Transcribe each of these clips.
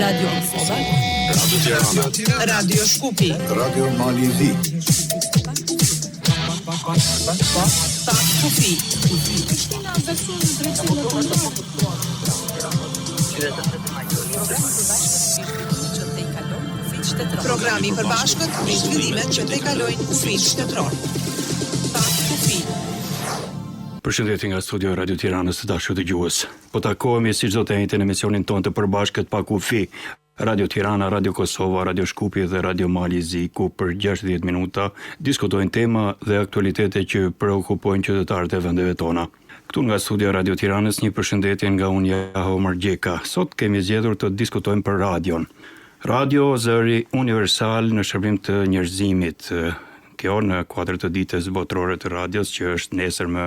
Radio Soda, Radio Tirana, Radio Shkupi, Radio Mali Zi, Pak Kufi. Programi i përbashkët me zhvillimet që te kalojnë kufinë shtetëror. Pak Kufi. Përshëndetje nga studio Radio Tiranës të dashur dëgjues. Po takohemi si çdo të njëjtën emisionin tonë të përbashkët pa kufi. Radio Tirana, Radio Kosova, Radio Shkupi dhe Radio Mali Zi, ku për 60 minuta diskutojnë tema dhe aktualitete që preokupojnë qytetarët e vendeve tona. Këtu nga studio Radio Tiranës një përshëndetje nga unë Jaho Margjeka. Sot kemi zgjedhur të diskutojmë për radion. Radio, zëri universal në shërbim të njerëzimit. Kjo në kuadër të ditës botërore të radios që është nesër më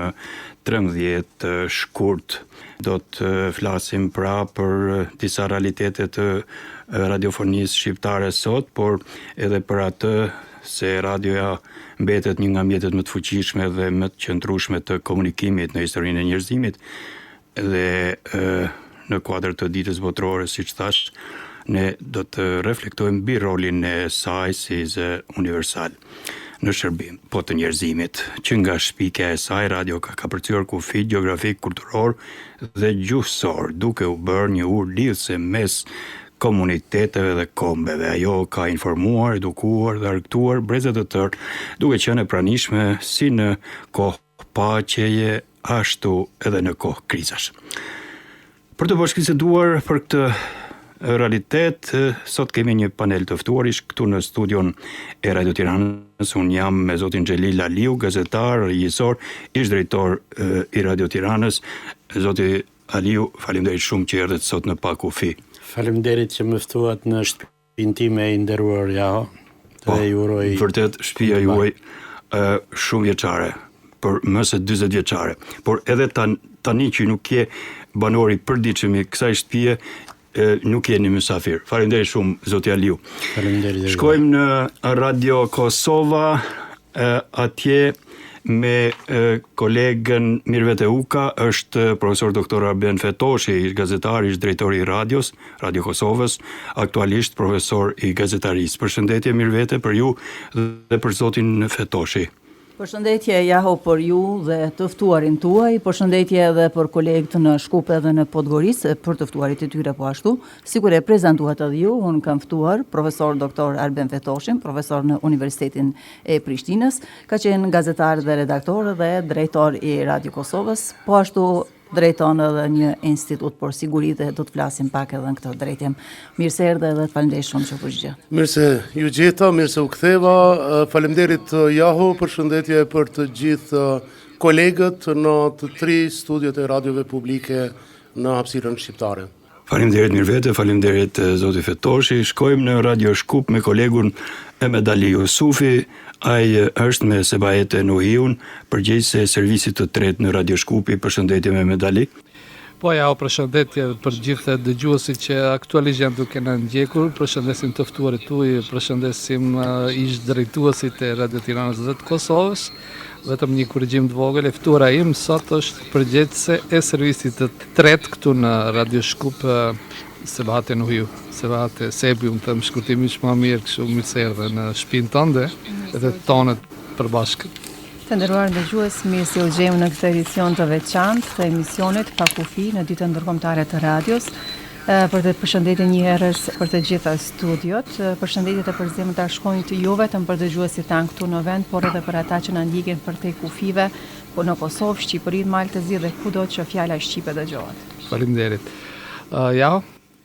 13 shkurt. Do të flasim pra për disa realitete të radiofonisë shqiptare sot, por edhe për atë se radioja mbetet një nga mjetet më të fuqishme dhe më të qëndrueshme të komunikimit në historinë e njerëzimit dhe në kuadër të ditës botërore, siç thash, ne do të reflektojmë mbi rolin e saj si zë universal në shërbim, po të njerëzimit, që nga shpika e saj radio ka kapërcyer kufi gjeografik, kulturor dhe gjuhësor, duke u bërë një urë lidhëse mes komuniteteve dhe kombeve. Ajo ka informuar, edukuar dhe argëtuar brezet të tërë, duke qenë e pranishme si në kohë paqeje, ashtu edhe në kohë krizash. Për të bashkëbiseduar për këtë realitet, sot kemi një panel të ftuarish këtu në studion e Radio Tiranës. Unë jam me zotin Xhelil Aliu, gazetar, regjisor, ish drejtor i Radio Tiranës. Zoti Aliu, faleminderit shumë që erdhët sot në Pa Kufi. Faleminderit që më ftuat në shtëpinë time e nderuar Jaho. Dhe ju uroj. Vërtet shtëpia juaj shumë vjeçare, për më se 40 vjeçare. Por edhe tani që nuk je banor i përditshëm i kësaj shtëpie, nuk jeni mysafir. Faleminderit shumë, zoti Aliu. Faleminderit. Shkojmë në Radio Kosova, atje me kolegën Mirvete Uka, është profesor doktor Arben Fetoshi, gazetar, ish drejtori i radios, Radio Kosovës, aktualisht profesor i gazetarisë. Përshëndetje Mirvete për ju dhe për zotin Fetoshi. Përshëndetje Jaho për ju dhe të ftuarin tuaj, përshëndetje edhe për kolegët në Shkupe dhe në Podgorisë për të ftuarit e tyre po ashtu. Sikur e prezantuat edhe ju, unë kam ftuar profesor doktor Arben Fetoshin, profesor në Universitetin e Prishtinës, ka qenë gazetar dhe redaktor dhe drejtor i Radio Kosovës, po ashtu drejton edhe një institut për siguri dhe do të flasim pak edhe në këtë drejtim. Mirë se erdhe dhe faleminderit shumë që përgjigjet. Mirë se ju gjeta, mirë se u ktheva. Faleminderit Jaho, përshëndetje për të gjithë kolegët në të 3 studiot e radiove publike në hapësirën shqiptare. Faleminderit Mirvete, faleminderit zoti Fetoshi. Shkojmë në Radio Shkup me kolegun Emed Ali Jusufi. Ai është me Sebajete Nuhiun, përgjegjëse e servisit të tretë në Radio Shkupi. Përshëndetje me Emed Ali. Po ja, përshëndetje për gjithë dëgjuesit që aktualisht janë duke na ndjekur. Përshëndesim të ftuarit tuaj, përshëndesim ish drejtuesit e Radio Tiranës dhe të Kosovës. Vetëm një korrigjim të vogël, e ftuara im sot është përgjegjëse e servisit të tretë këtu në Radio Shkup, Sebajete Nuhiu. Sebajete Sebi, unë thëmë shkurtimisht më mirë, kështu mirë se erdhe në shtëpinë tënde edhe tonët përbashkët. Të nderuar dëgjues, mirë se u gjejmë në këtë edicion të veçantë të emisionit Pa Kufi në ditën ndërkombëtare të radios. Për të përshëndetje një herës për të gjitha studiot, përshëndetjet e përzemëta shkojnë të ju vetëm për dëgjuesit tanë këtu në vend, por edhe për ata që na ndjekin për te kufive, po në Kosovë, Shqipërinë, Maltëzi dhe kudo që fjala shqipe dëgjohet. Faleminderit. Ja.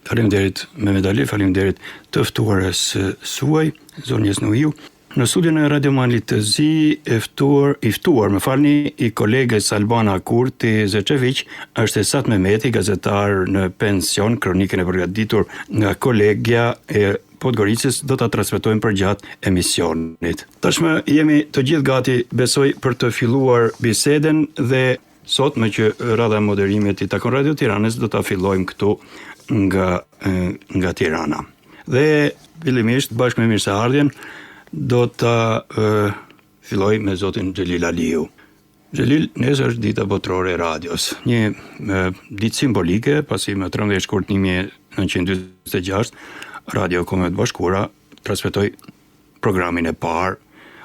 Faleminderit Mehmet Ali, faleminderit të ftuarës suaj, zonjës Nuhiu. Në studion e Radio Mali të Zi i ftuar i kolegës Albana Kurti Zečević, është Esat Mehmeti, gazetar në pension, kronikën e përgatitur nga kolegja e Podgoricës do ta transmetojmë përgjatë emisionit. Tashmë jemi të gjithë gati, besoj, për të filluar biseden dhe sot, me që radha e moderimit i takon Radio Tiranës, do ta fillojmë këtu nga Tirana. Dhe fillimisht bashkë me mirëseardhjen do ta filloj me zotin Xhelil Aliu. Xhelil, nesër është dita botërore e radios. Një ditë simbolike, pasi më 13 shkurt 1946, Radio Kombëve të Bashkuara transmetoi programin e parë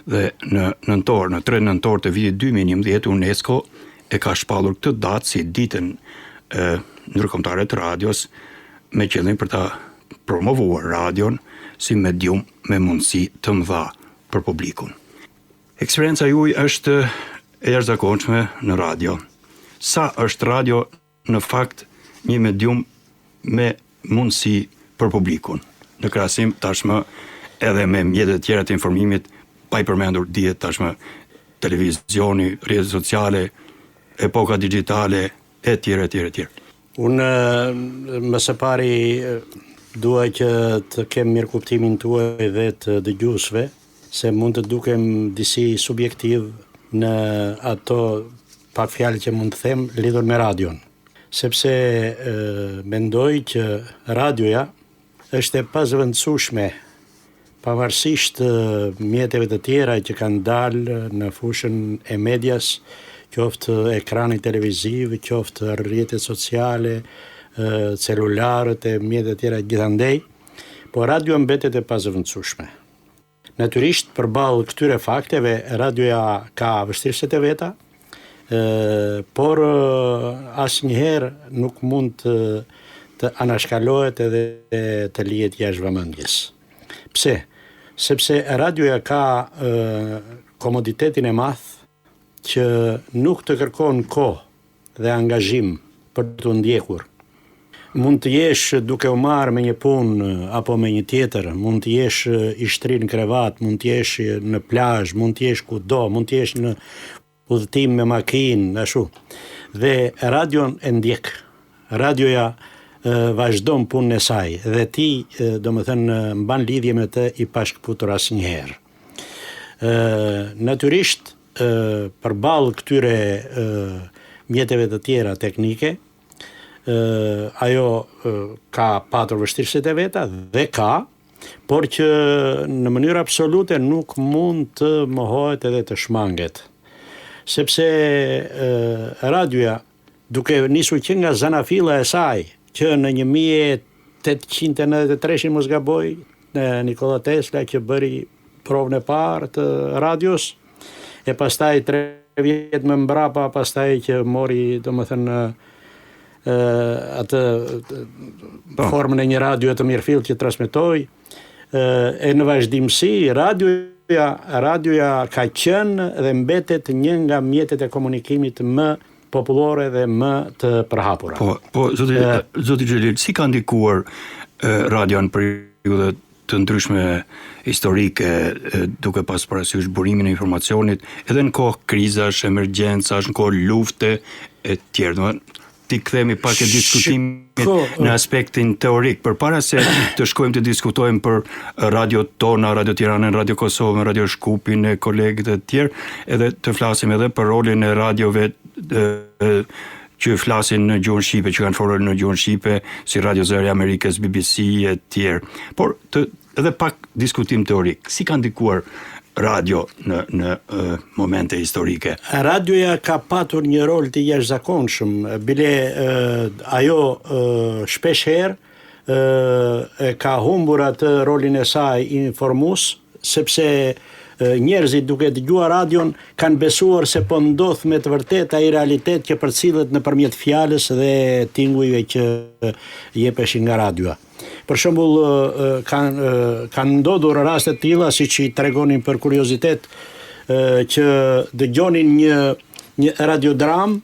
dhe në 3 nëntor të vitit 2011 UNESCO e ka shpallur këtë datë si ditën ndërkombëtare të radios me qëllim për ta promovuar radion si medium me mundësi të mëdha për publikun. Eksperienca juaj është e jashtëzakonshme në radio. Sa është radio në fakt një medium me mundësi për publikun? Në krahasim tashmë edhe me mjetet tjera të informimit, pa i përmendur dihet tashmë televizioni, rrjetet sociale, epoka digjitale e tjera. Unë më së pari dua që të kem mirë kuptimin tuaj dhe të dëgjuesve, se mund të dukem disi subjektiv në ato pak fjalë që mund të them lidhur me radion. Sepse mendoj që radioja është e pazëvendësueshme pavarësisht mjeteve të tjera që kanë dalë në fushën e medias, qoftë ekrani televiziv, qoftë rrjetet sociale, celularët e mjetet e tjera gjithandej, po radio mbetet e pazëvendësueshme. Natyrisht, përballë këtyre fakteve, radioja ka vështirësitë e veta, por asnjëherë nuk mund të anashkalohet edhe të lihet jashtë vëmendjes. Pse? Sepse radioja ka komoditetin e madh që nuk të kërkon kohë dhe angazhim për të ndjekur. Mund të jesh duke u marrë me një punë apo me një tjetër, mund të jesh i shtrirë në krevat, mund të jesh në plazh, mund të jesh kudo, mund të jesh në udhëtim me makinë, ashtu. Dhe radion e ndjek. Radioja vazhdon punën e saj dhe ti, domethënë, mban lidhje me të i pashkëputur asnjëherë. Natyrisht, përballë këtyre mjeteve të tjera teknike, ajo ka patur vështirësitë e veta dhe por që në mënyrë absolute nuk mund të mohohet edhe të shmanget. Sepse radioja, duke nisur që nga zanafilla e saj, që në 1893 mos gaboj, Nikola Tesla që bëri provën e parë të radios, e pastaj 3 vjet më mbrapa, pastaj që mori, domethënë, atë formën e një radio të mirëfill që transmetoi, e në vazhdimsi radioja ka qenë dhe mbetet një nga mjetet e komunikimit më popullore dhe më të përhapura. Po zoti Xhelil, si ka ndikuar radio në periudhë të ndryshme historike, duke pas parasysh burimin e informacionit, edhe në kohë krizash, emergjencash, në kohë lufte e tjerë. Ti kthehemi pak e diskutimit në aspektin teorik, përpara se të shkojmë të diskutojmë për radio tona, Radio Tiranën, Radio Kosovën, Radio Shkupin e kolegët e tjerë, edhe të flasim edhe për rolin e radiove që flasin në gjuhën shqipe, që kanë folur në gjuhën shqipe, si Radio Zëri Amerikës, BBC e tjerë. Por edhe pak diskutim teorik. Si ka ndikuar radio në momente historike? Radioja ka patur një rol të jashtëzakonshëm, bile ajo shpesh herë ka humbur atë rolin e saj informues, sepse njerëzit duke dëgjuar radion kanë besuar se po ndodh me të vërtetë ai realitet që përcillet nëpërmjet fjalës dhe tingujve që jepeshin nga radioja. Për shembull, kanë ndodhur raste të tilla, siç i tregonin për kuriozitet, që dëgjonin një radiodram,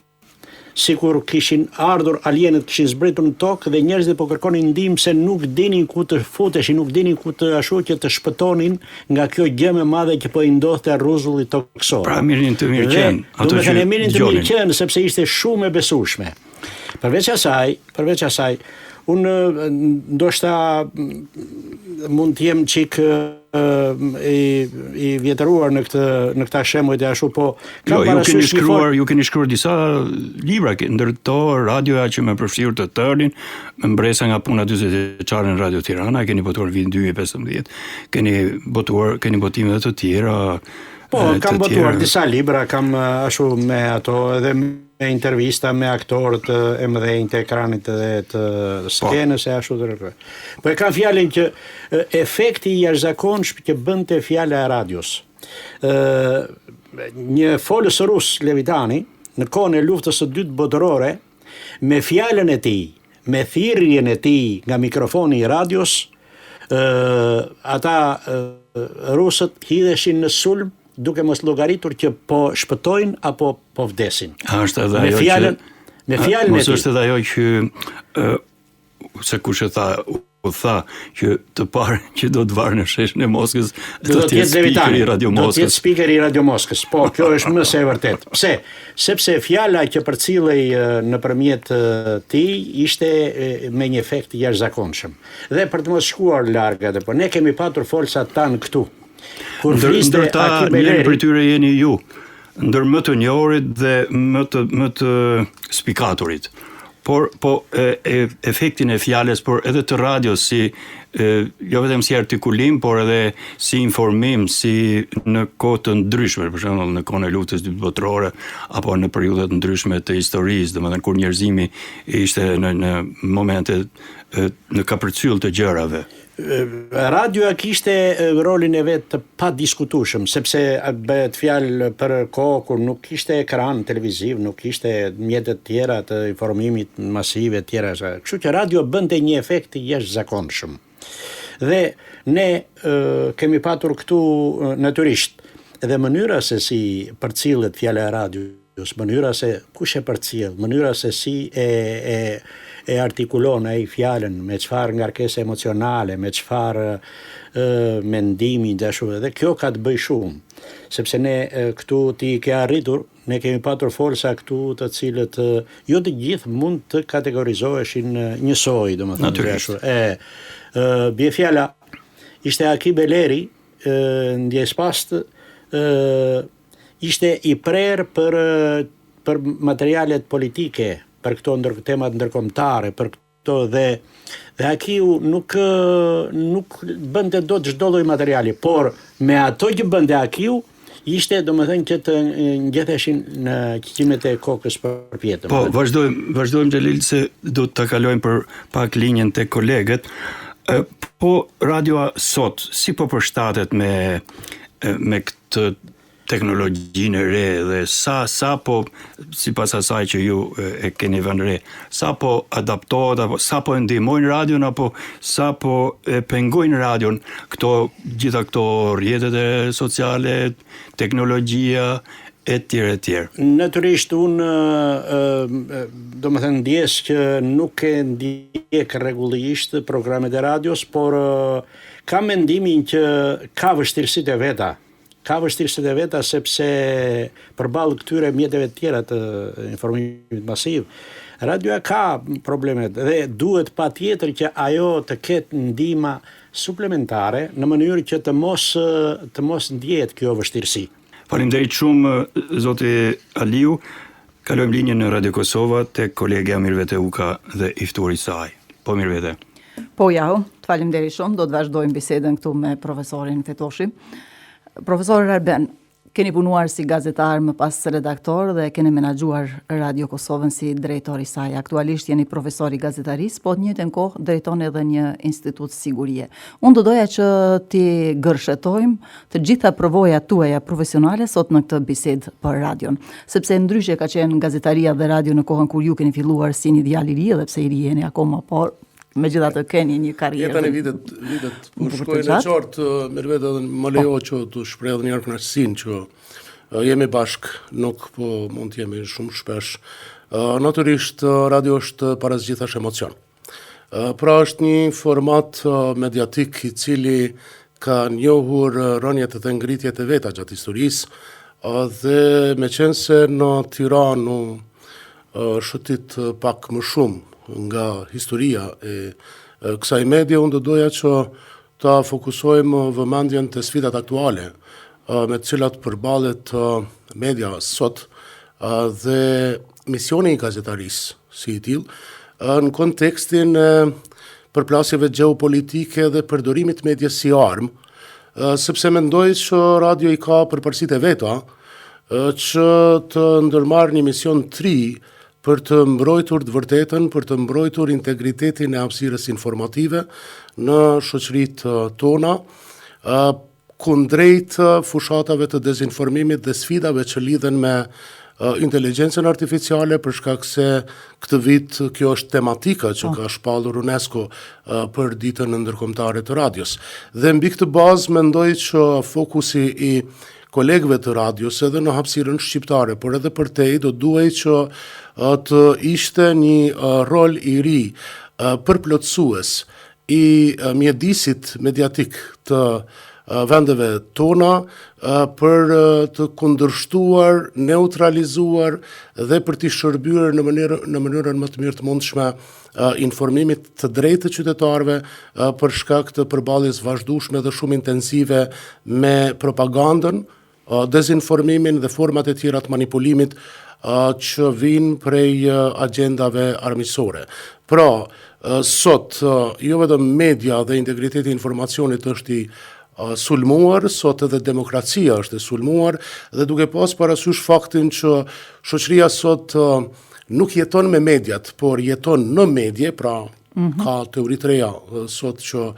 sikur kishin ardhur alienët, kishin zbritur në tokë dhe njerëzit po kërkonin ndihmë se nuk dinin ku të futeshin, nuk dinin ku të ashtu që të shpëtonin nga kjo gjë e madhe që po i ndodhte rruzullit toksor. Pra mirin të mirë qenë. Domethënë mirin të mirë qenë sepse ishte shumë e besueshme. Përveç asaj, unë ndoshta mund të jem çik i vjetëruar në këta shembuj e ashtu, po ju keni shkruar disa libra, ndërto radioja që më përfshirë të tërin, më mbresa nga puna 40 vjeçare në Radio Tirana, keni botuar vitin 2015, keni botime të tjera. Po, kam botuar disa libra, kam ashtu me ato edhe me intervista me aktorët e mëdhenj të ekranit dhe të skenës e ashtu të rrëve. Po e kam fjalën që efekti i jashtëzakonshëm që bënte fjala e radios. Një folës rus Levitani, në kohën e luftës së dytë botërore, me fjalën e tij, me thirrjen e tij nga mikrofoni i radios, ata rusët hidheshin në sulm duke mos llogaritur që po shpëtojnë apo po vdesin. Është edhe ajo që me fjalën e tij. Është edhe ajo që se kush e tha, u tha që të parë që do të varë në sheshën e Moskës, do të jetë speaker i Radio Moskës. Do të jetë speaker i Radio Moskës. Po, kjo është më se e vërtet. Pse? Sepse fjala që përcillej nëpërmjet tij ishte me një efekt jashtëzakonshëm. Dhe për të mos shkuar larg atë, po ne kemi patur folsa tan këtu. Kur fliste Aki Beleri, për tyre jeni ju, ndër më të njohurit dhe më të spikaturit. Por efektin e fjalës, por edhe të radios si jo vetëm si artikulim, por edhe si informim, si në kohë të ndryshme, për shembull në kohën e luftës dytë botërore apo në periudhat ndryshme të historisë, domethënë kur njerëzimi ishte në momente në kapërcyll të gjërave. Radioja kishte rolin e vet të padiskutueshëm, sepse bëhet fjalë për kohë kur nuk kishte ekran televiziv, nuk kishte mjete të tjera të informimit masive të tjera. Kështu që radio bënte një efekt i jashtëzakonshëm. Dhe ne kemi patur këtu natyrisht edhe mënyra se si përcillet fjala e radios, mënyra se kush e përcjell, mënyra se si e artikulon ai fjalën, me çfarë ngarkesë emocionale, me çfarë mendimi dhe ashtu. Dhe kjo ka të bëjë shumë, sepse ne këtu ti ke arritur, ne kemi patur folsa këtu të cilët jo të gjithë mund të kategorizoheshin njësoj, domethënë ashtu. Bie fjala ishte Aki Beleri, ndjes pas ishte i prerë për materialet politike, për këto temat ndërkombëtare, për këto dhe Akiu nuk bënte dot çdo lloj materiali, por me ato që bënte Akiu ishte domethënë që të ngjetheshin në qimet e kokës për pjetën. Po, vazhdojmë Xhelil se do të kalojmë për pak linjën tek kolegët. Po radioa sot si po përshtatet me këtë teknologjinë e re dhe sa po sipas asaj që ju e keni vënë re, sa po adaptohet apo sa po ndihmojnë radion apo sa po pengojnë radion gjitha këto rrjetet sociale, teknologjia e tjerë. Natyrisht unë domethënë ndjes që nuk e ndjek rregullisht programet e radios, por kam mendimin që ka vështirësitë e veta. Ka vështirësitë e veta sepse përballë këtyre mjeteve të tjera të informimit masiv, radioja ka problemet dhe duhet patjetër që ajo të ketë ndihmë suplementare në mënyrë që të mos ndjehet kjo vështirësi. Faleminderit shumë zoti Aliu. Kalojmë linjën në Radio Kosova tek kolegja Mirvete Uka dhe i ftuari i saj. Po Mirvete. Po Jahu, të faleminderit shumë. Do të vazhdojmë bisedën këtu me profesorin Fetoshi. Profesor Arben, keni punuar si gazetar më pas redaktor dhe keni menaxhuar Radio Kosovën si drejtor i saj. Aktualisht jeni profesor i gazetarisë, po të njëjtën kohë drejton edhe një institut sigurie. Unë do doja që ti gërshetojmë të gjitha përvojat tuaja profesionale sot në këtë bisedë për radion, sepse ndryshe ka qenë gazetaria dhe radio në kohën kur ju keni filluar si një djalë i ri, edhe pse i ri jeni akoma, por megjithatë keni një karrierë. Tani vitet po shkojnë në qartë, Mirvete, më lejo që të shpreh edhe një herë kënaqësinë që jemi bashk, nuk po mund të jemi shumë shpesh. Natyrisht radio është parazgjithash emocion. Pra është një format mediatik i cili ka njohur rënjet dhe ngritjet e veta gjatë historisë, dhe meqense në Tiranë shëtit pak më shumë nga historia e kësaj media, unë do doja që ta fokusojmë vëmendjen të sfidat aktuale me të cilat përballet media sot dhe misioni i gazetarisë si i tillë në kontekstin e përplasjeve gjeopolitike dhe përdorimit medjes si armë, sepse mendoj që radio i ka përparësitë e veta që të ndërmarrë një mision të ri për të mbrojtur të vërtetën, për të mbrojtur integritetin e hapësirës informative në shoqëritë tona, kundrejt fushatave të dezinformimit dhe sfidave që lidhen me inteligjencën artificiale, për shkak se këtë vit kjo është tematika që ka shpallur UNESCO për ditën ndërkombëtare të radios. Dhe mbi këtë bazë mendoj që fokusi i kolegëve të radios edhe në hapësirën shqiptare, por edhe përtej do duhej që të ishte një rol i ri përplotësues i mjedisit mediatik të vendeve tona për të kundërshtuar, neutralizuar dhe për t'i shërbyer në mënyrën më të mirë të mundshme informimit të drejtë të qytetarëve për shkak të përballjes vazhdueshme dhe shumë intensive me propagandën, dezinformimin dhe format e tjera të manipulimit që vinë prej agjendave armiqësore. Pra, sot jo vetëm media dhe integriteti i informacionit është i sulmuar, sot edhe demokracia është e sulmuar dhe duke pas parasysh faktin që shoqëria sot nuk jeton me mediat, por jeton në medje, pra ka teori të reja sot që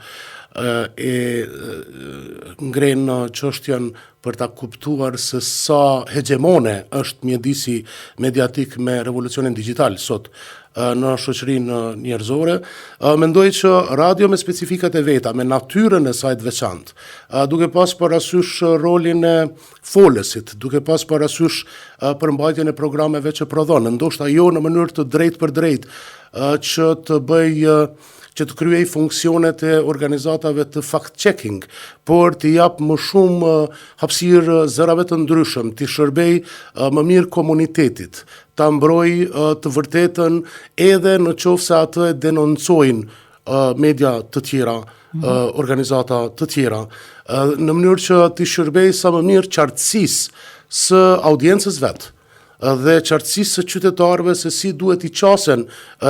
ngren çështjen për ta kuptuar se sa hegemone është mjedisi mediatik me revolucionin digjital sot në shoqërinë njerëzore. Mendoj që radio me specifikat e veta, me natyrën e saj të veçantë, duke pas parasysh rolin e folësit, duke pas parasysh përmbajtjen e programeve që prodhon, ndoshta jo në mënyrë të drejtë për drejtë që të të kryej funksionet e organizatave të fact-checking, por të jap më shumë hapësirë zërave të ndryshëm, të shërbej më mirë komunitetit, ta mbroj të vërtetën edhe në qoftë se atë e denoncojnë media të tjera, organizata të tjera, në mënyrë që të shërbej sa më mirë qartësisë së audiencës vetë dhe qartësisë së qytetarëve se si duhet i qasen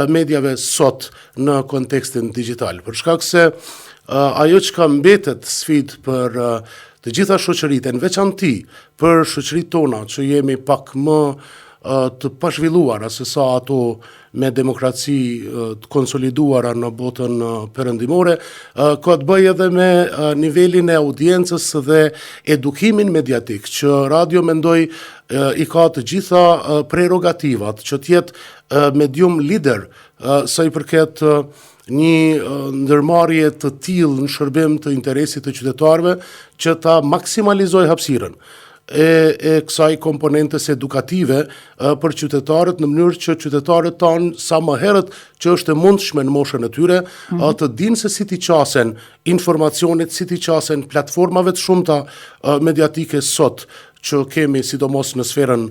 mediave sot në kontekstin digjital. Për shkak se ajo që ka mbetet sfidë për të gjitha shoqëritë, në veçanti për shoqëritë tona që jemi pak më të pazhvilluara se sa ato me demokraci të konsoliduara në botën perëndimore, ka të bëjë edhe me nivelin e audiencës dhe edukimin mediatik, që radio mendoj i ka të gjitha prerogativat që të jetë medium lider sa i përket një ndërmarrje të tillë në shërbim të interesit të qytetarëve që ta maksimalizojë hapësirën e kësaj komponentes edukative për qytetarët në mënyrë që qytetarët tanë sa më herët që është e mundshme në moshën e tyre të dinë se si t'i qasen informacionit, si t'i qasen platformave të shumta mediatike sot që kemi sidomos në sferën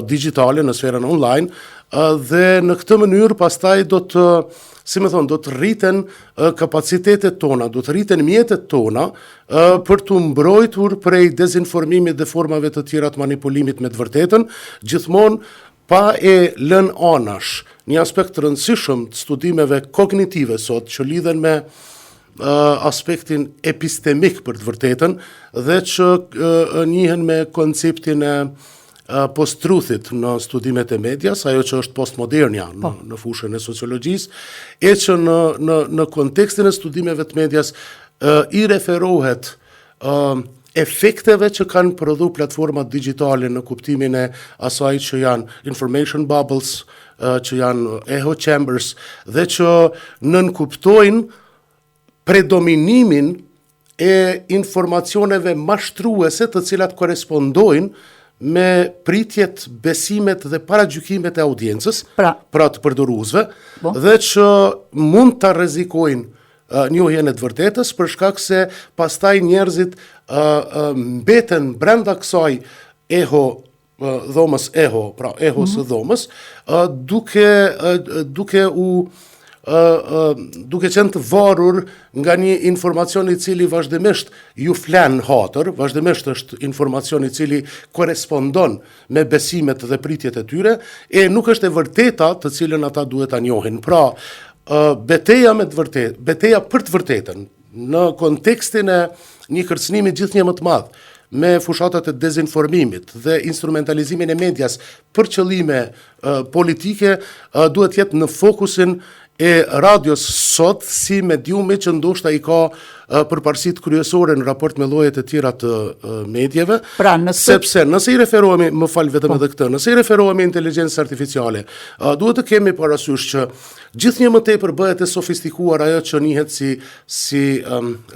digjitale, në sferën online, dhe në këtë mënyrë pastaj do të rriten kapacitetet tona, do të rriten mjetet tona për të mbrojtur prej dezinformimit dhe formave të tjera të manipulimit me të vërtetën, gjithmonë pa e lënë anash një aspekt të rëndësishëm të studimeve kognitive sot që lidhen me aspektin epistemik për të vërtetën dhe që njihen me konceptin e post-truthit në studimet e medias, ajo që është postmodernia në fushën e sociologjisë, e që në kontekstin e studimeve të medias i referohet efekteve që kanë prodhu platformat digjitale në kuptimin e asaj që janë information bubbles, që janë echo chambers, dhe që nënkuptojnë predominimin e informacioneve mashtruese të cilat korespondojnë me pritjet, besimet dhe paragjykimet e audiencës, pra të përdoruesve, dhe që mund të rrezikojnë njohjen e të vërtetës për shkak se pastaj njerëzit mbeten brenda kësaj echo dhomës EHO, pra EHO së dhomës, duke qenë të varur nga një informacion i cili vazhdimisht ju flen hatër, vazhdimisht është informacion i cili korespondon me besimet dhe pritjet e tyre, e nuk është e vërteta të cilën ata duhet ta njohin. Pra, beteja për të vërtetën, në kontekstin e një kërcënimi gjithnjë më të madh, me fushatat e dezinformimit dhe instrumentalizimin e medias për qëllime politike, duhet jetë në fokusin e radios sot si mediumi që ndoshta i ka përparësitë kryesore në raport me llojet e tjera të medjeve, sepse nëse i referohemi, më fal vetëm edhe këtë, nëse i referohemi inteligjencës artificiale, duhet të kemi parasysh që gjithnjë më tepër bëhet e sofistikuar ajo që njihet si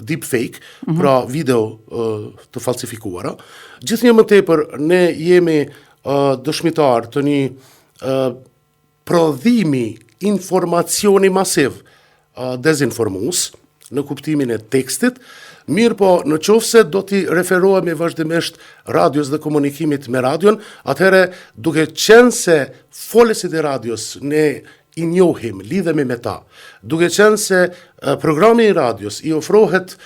deepfake, pra video të falsifikuara. Gjithnjë më tepër ne jemi dëshmitar të një prodhimi informacioni masiv dezinformues në kuptimin e tekstit, mirë po në qofse do t'i referohemi vazhdimisht radios dhe komunikimit me radion, atëherë duke qenë se folësit e radios ne i njohim, lidhemi me ta, duke qenë se programi i radios i ofrohet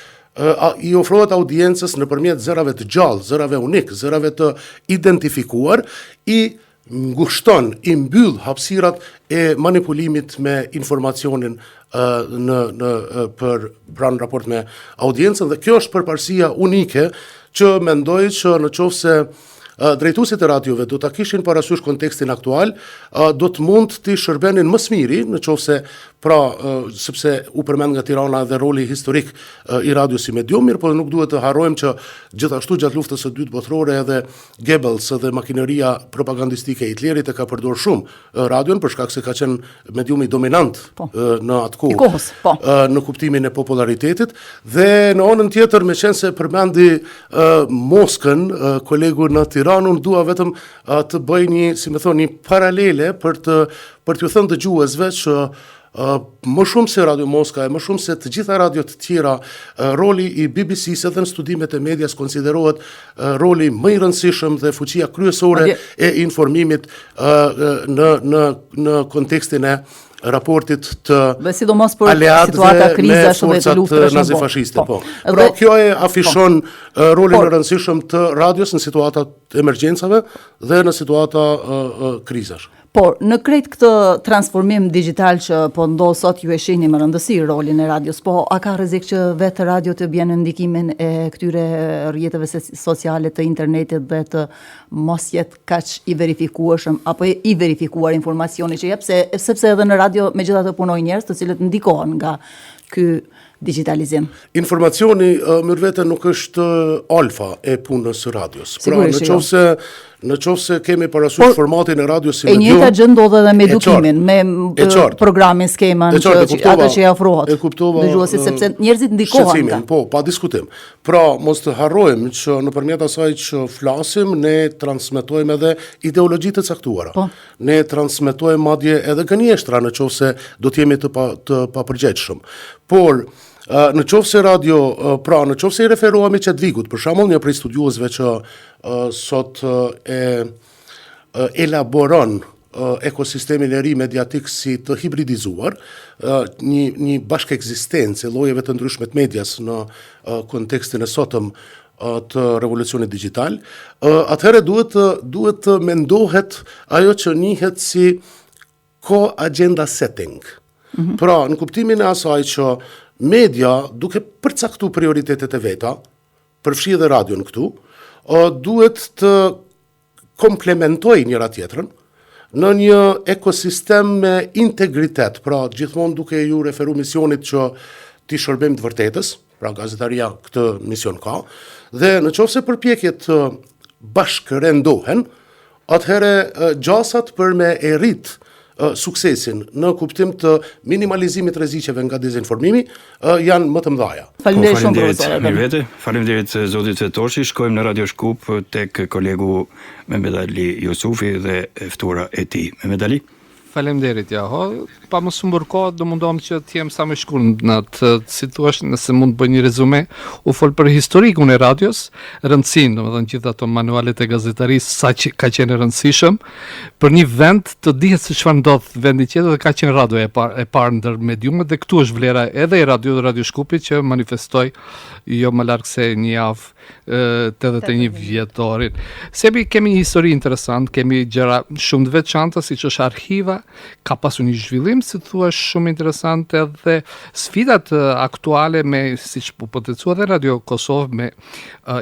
audiencës nëpërmjet zërave të gjallë, zërave unik, zërave të identifikuar, i ngushton, i mbyll hapësirat e manipulimit me informacionin për raport me audiencën, dhe kjo është përparësia unike që mendoj që në qoftë se drejtuesit e radiove do ta kishin parasysh kontekstin aktual, do të mund të shërbenin më së miri, në qoftë se sepse u përmend nga Tirana dhe roli historik i radios si medium, mirë, por nuk duhet të harrojmë që gjithashtu gjatë luftës së dytë botërore edhe Goebbels dhe makineria propagandistike e Hitlerit e ka përdorur shumë radion për shkak se ka qenë mediumi dominant në atë kohë, në kuptimin e popularitetit, dhe në anën tjetër, me qenë se përmendi Moskën, kolegu në Tiranë, unë dua vetëm të bëj një paralele për t'ju thënë dëgjuesve që më shumë se Radio Moska e më shumë se të gjitha radiot të tjera, roli i BBC-s edhe në studimet e medias konsiderohet roli më i rëndësishëm dhe fuqia kryesore e informimit në kontekstin e raportit të aleatëve me forcat nazifashiste. Pra kjo e afishon rolin e rëndësishëm të radios në situatat emergjencave dhe në situata krizash. Por, në krejt këtë transformim digital që po ndodh sot, ju e shihni me rëndësi rolin e radios, po a ka rrezik që vetë radio të bjen në ndikimin e këtyre rrjeteve sociale të internetit dhe të mos jetë kaq i verifikueshëm apo i verifikuar informacioni që jep, sepse edhe në radio megjithatë punojnë njerëz të cilët ndikohen nga ky digitalizim. Informacioni mirë vete nuk është alfa e punës së radios. Pra, në qofse kemi parasysh formatin e radios si medium, e njëjta gjë ndodh edhe me edukimin, me programin, skeman, ato që i ofrohet dëgjuesit, sepse njerëzit ndikohen nga. Po, pa diskutim. Pra, mos të harrojmë që nëpërmjet asaj që flasim, ne transmetojmë edhe ideologji të caktuara. Ne transmetojmë madje edhe gënjeshtra në qofse do të jemi të papërgjegjshëm. Por në qofse radio, pra në qofse i referohemi Çedvigut, për shembull, një prej studiuesve që sot elaboron ekosistemin e ri mediatik si të hibridizuar, një bashkëekzistencë e llojeve të ndryshme të medias në kontekstin e sotëm të revolucionit digital, atëherë duhet të mendohet ajo që njihet si co-agenda setting. Pra, në kuptimin e asaj që media, duke përcaktuar prioritetet e veta, përfshi edhe radion këtu, duhet të komplementojë njëra tjetrën në një ekosistem me integritet, pra gjithmonë duke ju referuar misionit që t'i shërbejmë të vërtetës, pra gazetaria këtë mision ka, dhe në qofse përpjekjet bashkërendohen, atëherë gjasat për me e rrit suksesin në kuptim të minimalizimit rreziqeve nga dezinformimi janë më të mëdha. Faleminderit shumë profesor. Faleminderit zotit Fetoshi. Shkojmë në Radio Shkup tek kolegu Mehmet Ali Jusufi dhe ftuara e tij. Mehmet Ali. Faleminderit Jaho. pa mos humbur kohë, do mundohem që të jem sa më shkurt në atë, si thua, nëse mund të bëj një rezume, u fol për historikun e radios, rëndësinë, domethënë gjithë ato manualet e gazetarisë, sa që ka qenë e rëndësishëm për një vend të dihet se çfarë ndodh vendi tjetër dhe ka qenë radio e parë ndër mediumet dhe këtu është vlera edhe e Radio Shkupit që manifestoi jo më larg se një javë 81 vjetorin. Sebi kemi një histori interesant, kemi gjëra shumë të veçanta, siç është arhiva, ka pasur një zhvillim, si thua, shumë interesant edhe sfidat aktuale me, siç po potencua dhe Radio Kosovë, me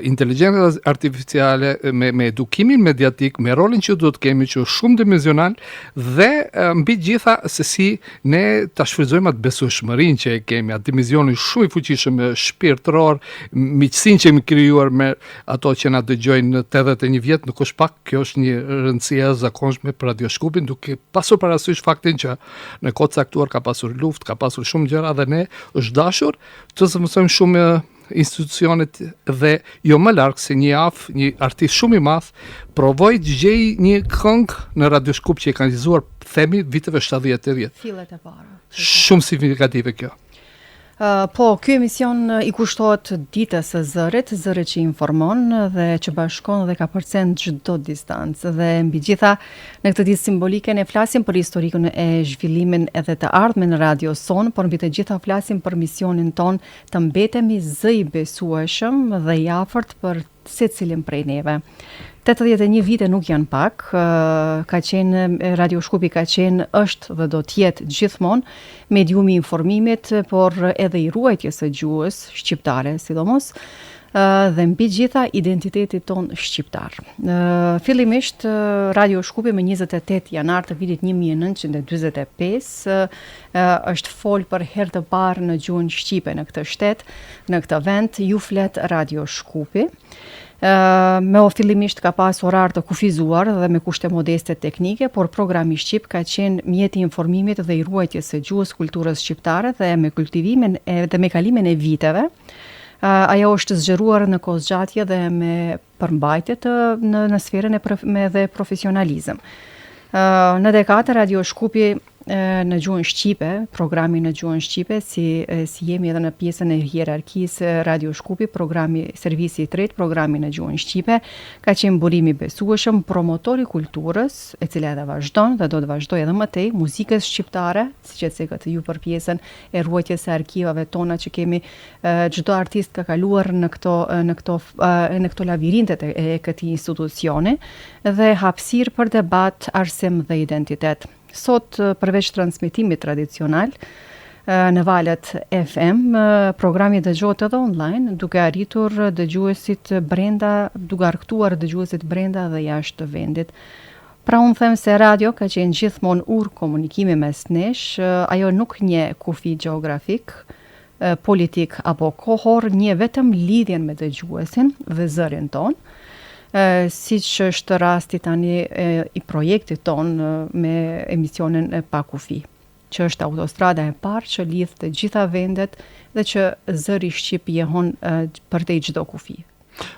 inteligjencën artificiale, me edukimin mediatik, me rolin që duhet kemi që është shumë dimensional dhe mbi gjitha se si ne ta shfrytëzojmë atë besueshmërinë që e kemi, atë dimensionin shumë i fuqishëm shpirtëror, miqësinë që kemi krijuar me ato që na dëgjojnë në 81 vjet, nuk është pak, kjo është një rëndësi e zakonshme për Radio Shkupin, duke pasur parasysh faktin që në kohë caktuar ka pasur luftë, ka pasur shumë gjëra dhe ne është dashur të zëvendësojmë shumë institucionet dhe jo më larg se një javë një artist shumë i madh provoi të gjej një këngë në Radio Shkup që e kanë realizuar themi viteve 70-80. Fillet e para. Shumë signifikative kjo. Po, ky emision i kushtohet ditës së zërit që informon dhe që bashkon dhe ka përcen çdo distancë. Dhe mbi gjitha, në këtë ditë simbolike ne flasim për historikun e zhvillimin edhe të ardhmen në Radio Son, por mbi të gjitha flasim për misionin ton të mbetemi zë i besueshëm dhe i afërt për secilin prej neve. 81 vite nuk janë pak, ka qenë Radio Shkupi ka qenë, është dhe do të jetë gjithmonë mediumi i informimit, por edhe i ruajtjes së gjuhës shqiptare, sidomos, dhe mbi gjitha identiteti ton shqiptar. Fillimisht Radio Shkupi me 28 janar të vitit 1945 është fol për herë të parë në gjuhën shqipe në këtë shtet, në këtë vend, ju flet Radio Shkupi. Me fillimisht ka pas orar të kufizuar dhe me kushte modeste teknike, por programi Shqip ka qenë mjeti i informimit dhe i ruajtjes së gjuhës kulturës shqiptare dhe me kultivimin dhe me kalimin e viteve. Ajo është zgjeruar në kozgjatje dhe me përmbajtje në sferën dhe profesionalizëm. Në dekadë Radio Shkupi në gjuhën shqipe, programi në gjuhën shqipe, si jemi edhe në pjesën e hierarkisë Radio Shkupi, programi servisi i tretë, programi në gjuhën shqipe, ka qenë burimi besueshëm, promotori kulturës, e cila edhe vazhdon dhe do të vazhdojë edhe më tej, muzikës shqiptare, siç e thekët ju për pjesën e ruajtjes së arkivave tona që kemi, çdo artist ka kaluar në këto lavirintet e këtij institucioni dhe hapësirë për debat, arsim dhe identitet. Sot, përveç transmitimit tradicional, në valët FM, programi dëgjohet edhe online, duke arritur dëgjuesit brenda, duke arktuar dëgjuesit brenda dhe jashtë vendit. Pra unë them se radio ka qenë gjithmonë urë komunikimi mes nesh, ajo nuk nje kufi geografik, politik apo kohor, nje vetëm lidhjen me dëgjuesin dhe zërin ton. Si që është rasti tani i projektit ton me emisionin Pa Kufi, që është autostrada e parë që lidh të gjitha vendet dhe që zëri shqip jehon përtej çdo kufi.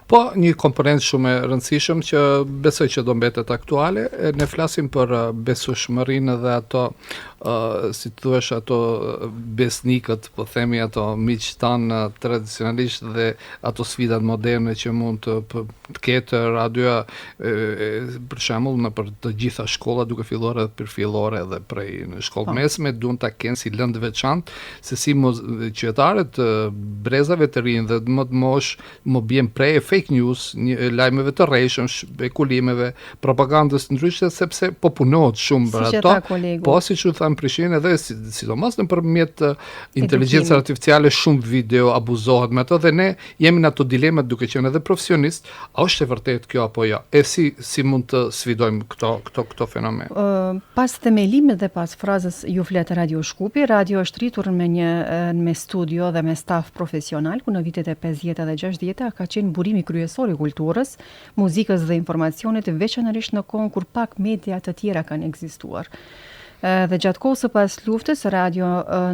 Po, një komponent shumë e rëndësishëm që besoj që do mbetet aktuale, ne flasim për besueshmërinë dhe ato, si të thuash, ato besnikët, po themi ato miqtan tradicionalisht dhe ato sfidat moderne që mund të ketë radioja, për shembull në për të gjitha shkollat, duke filluar edhe për fillore dhe prej në shkollë mesme, duan ta kenë si lëndë veçantë se si qytetarët brezave të rinj dhe më të mosh më bien prej fake news, lajmeve të rrejshëm, spekulimeve, propagandës ndryshe, sepse po punohet shumë për ato. Po siç u tham prishin edhe sidomos nëpërmjet inteligjencës artificiale shumë video abuzohet me ato dhe ne jemi në ato dilemat duke qenë edhe profesionist, a është e vërtet kjo apo jo? E si mund të sfidojmë këto fenomen? Pas themelimit dhe pas frazës ju flet Radio Shkupi, radio është rritur me studio dhe me staf profesional, ku në vitet e 50 dhe 60 ka qenë burimi kryesor i kulturës, muzikës dhe informacionit, veçanërisht në kohën kur pak media të tjera kanë ekzistuar. Dhe gjatë kohës së pas luftës, radio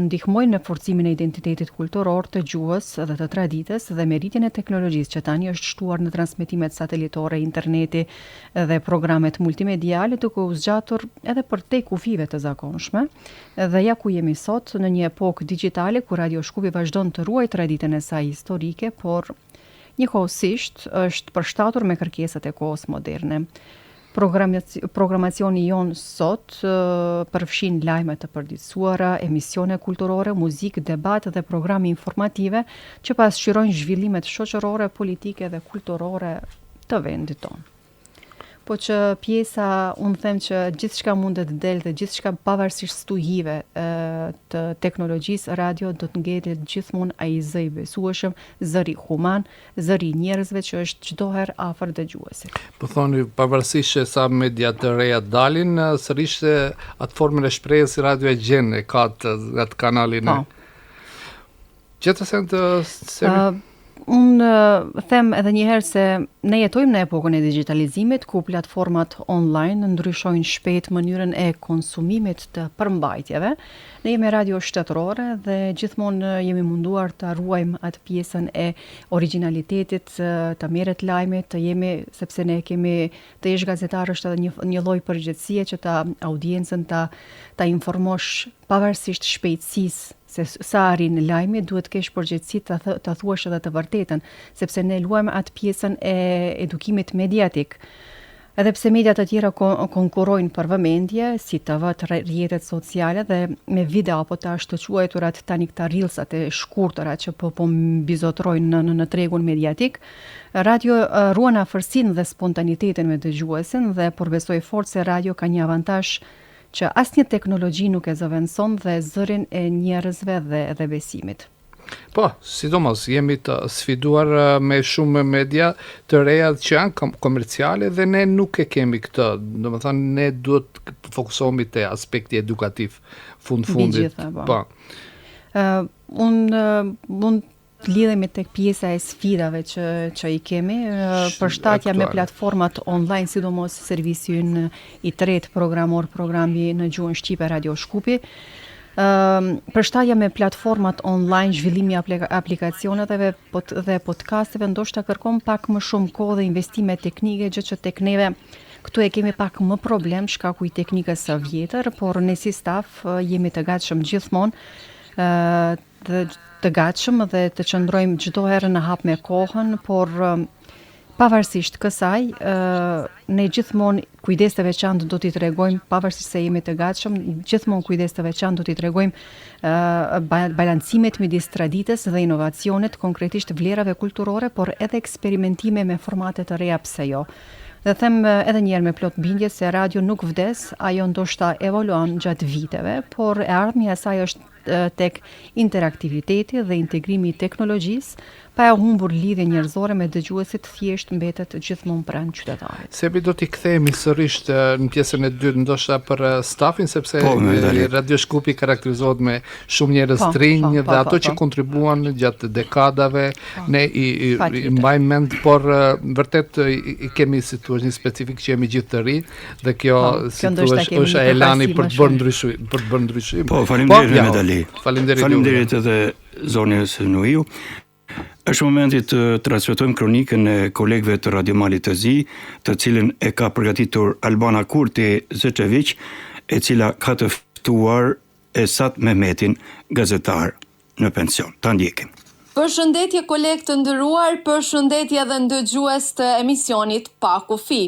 ndihmoi në forcimin e identitetit kulturor të gjuhës dhe të traditës dhe meritjen e teknologjisë që tani është shtuar në transmetimet satelitore, interneti dhe programet multimediale, duke u zgjatur edhe përtej kufive të zakonshme. Dhe ja ku jemi sot në një epokë digjitale ku Radio Shkupi vazhdon të ruajë traditën e saj historike, por njëkohësisht është përshtatur me kërkesat e kohës moderne. Programacioni jon sot përfshin lajme të përditësuara, emisione kulturore, muzikë, debat dhe programe informative që pasqyrojnë zhvillimet shoqërore, politike dhe kulturore të vendit tonë. Po që pjesa, unë them që gjithçka mundet del dhe gjithçka pavarësisht stuhive të teknologjisë, radio do të ngjelet gjithmonë ai zë i besueshëm, zëri human, zëri i njerëzve që është çdo herë afër dëgjuesit. Po thoni, pavarësisht se sa media të reja dalin, sërish se atë formën e shprehjes si radio e gjen e ka atë kanalin e. Gjithsesi të Unë them edhe njëherë se ne jetojmë në epokën e digitalizimit ku platformat online ndryshojnë shpejt mënyrën e konsumimit të përmbajtjeve. Ne jemi radio shtetërore dhe gjithmonë jemi munduar të ruajmë atë pjesën e originalitetit, të merret lajme, të jemi, sepse ne kemi të jesh gazetar është edhe një lloj përgjegjësie që ta audiencën ta informosh pavarësisht shpejtësisë se sa arrin lajmi, duhet kesh përgjegjësi të thuash edhe të vërtetën, sepse ne luajmë atë pjesën e edukimit mediatik. Edhe pse mediat të tjera konkurrojnë për vëmendje, si TV-t, rrjetet sociale dhe me video apo të ashtu quajturat tani këta reelsat e shkurtëra që po mbizotrojnë në tregun mediatik, radio ruan afërsinë dhe spontanitetin me dëgjuesin dhe përvesoj fort se radio ka një avantazh që asnjë teknologji nuk e zëvendëson dhe zërin e njerëzve dhe besimit. Po, sidomos jemi të sfiduar me shumë media të reja që janë komerciale dhe ne nuk e kemi këtë. Domethënë ne duhet të fokusohemi te aspekti edukativ fundit. Po. Unë mund lidhemi tek pjesa e sfidave që i kemi, përshtatja me platformat online, sidomos servisi ynë i tretë programi në gjuhën shqipe Radio Shkupi. Përshtatja me platformat online, zhvillimi i aplikacioneve dhe podcasteve ndoshta kërkon pak më shumë kohë dhe investime teknike, gjë që tek neve këtu e kemi pak më problem shkaku i teknikës së vjetër, por ne si staf jemi të gatshëm gjithmonë të gatshëm dhe të qëndrojmë çdo herë në hap me kohën, por pavarësisht kësaj, ne gjithmonë kujdes të veçantë do t'i tregojmë, pavarësisht se jemi të gatshëm, gjithmonë kujdes të veçantë do t'i tregojmë balancimet midis traditës dhe inovacionit, konkretisht vlerave kulturore, por edhe eksperimentime me formate të reja, pse jo. Dhe them edhe njerë me plot bindje se radio nuk vdes, ajo ndoshta evoluon gjatë viteve, por e ardhmja e saj është tek interaktiviteti dhe integrimi i teknologjisë, pa e humbur lidhje njerëzore me dëgjuesit, thjesht mbetet gjithmonë pranë qytetarit. Sebi do t'i kthehemi sërish në pjesën e dytë, ndoshta për stafin, sepse Radio Shkupi karakterizohet me shumë njerëz të rinj dhe ato që kontribuan gjatë dekadave, ne i mbajmë mend, por vërtet i kemi si thua një specifik që jemi gjithë të ri dhe kjo si thua është elani për të bërë ndryshim. Po, faleminderit Medali. Faleminderit edhe zonës Nuiu. Është momenti të transmetojmë kronikën e kolegëve të Radio Mali të Zi, të cilën e ka përgatitur Albana Kurti Zečević, e cila ka të ftuar Esat Mehmetin, gazetar në pension. Ta ndjekim. Përshëndetje kolegë të nderuar, përshëndetje dhe ndëgjues të emisionit Pa Kufi.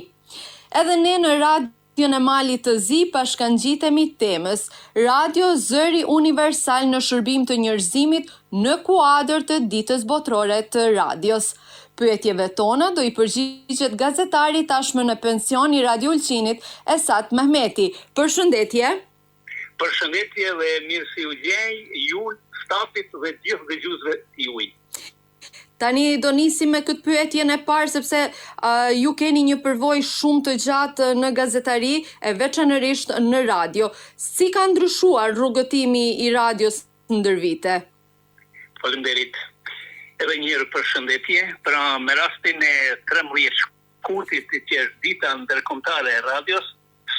Edhe ne në Radio në Malit të Zi pashkangjitemi temës Radio Zëri Universal në shërbim të njerëzimit në kuadër të ditës botërore të radios. Pyetjeve tona do i përgjigjet gazetari tashmë në pension i Radio Ulqinit, Esat Mehmeti. Përshëndetje. Përshëndetje dhe mirë si u gjej ju, stafit dhe gjithë dëgjuesve juaj. Tani do nisim me këtë pyetjen e parë, sepse ju keni një përvojë shumë të gjatë në gazetari, e veçanërisht në radio. Si ka ndryshuar rrugëtimi i radios ndër vite? Faleminderit. Edhe një herë përshëndetje. Pra me rastin e 13 shkurtit, që është dita ndërkombëtare e radios,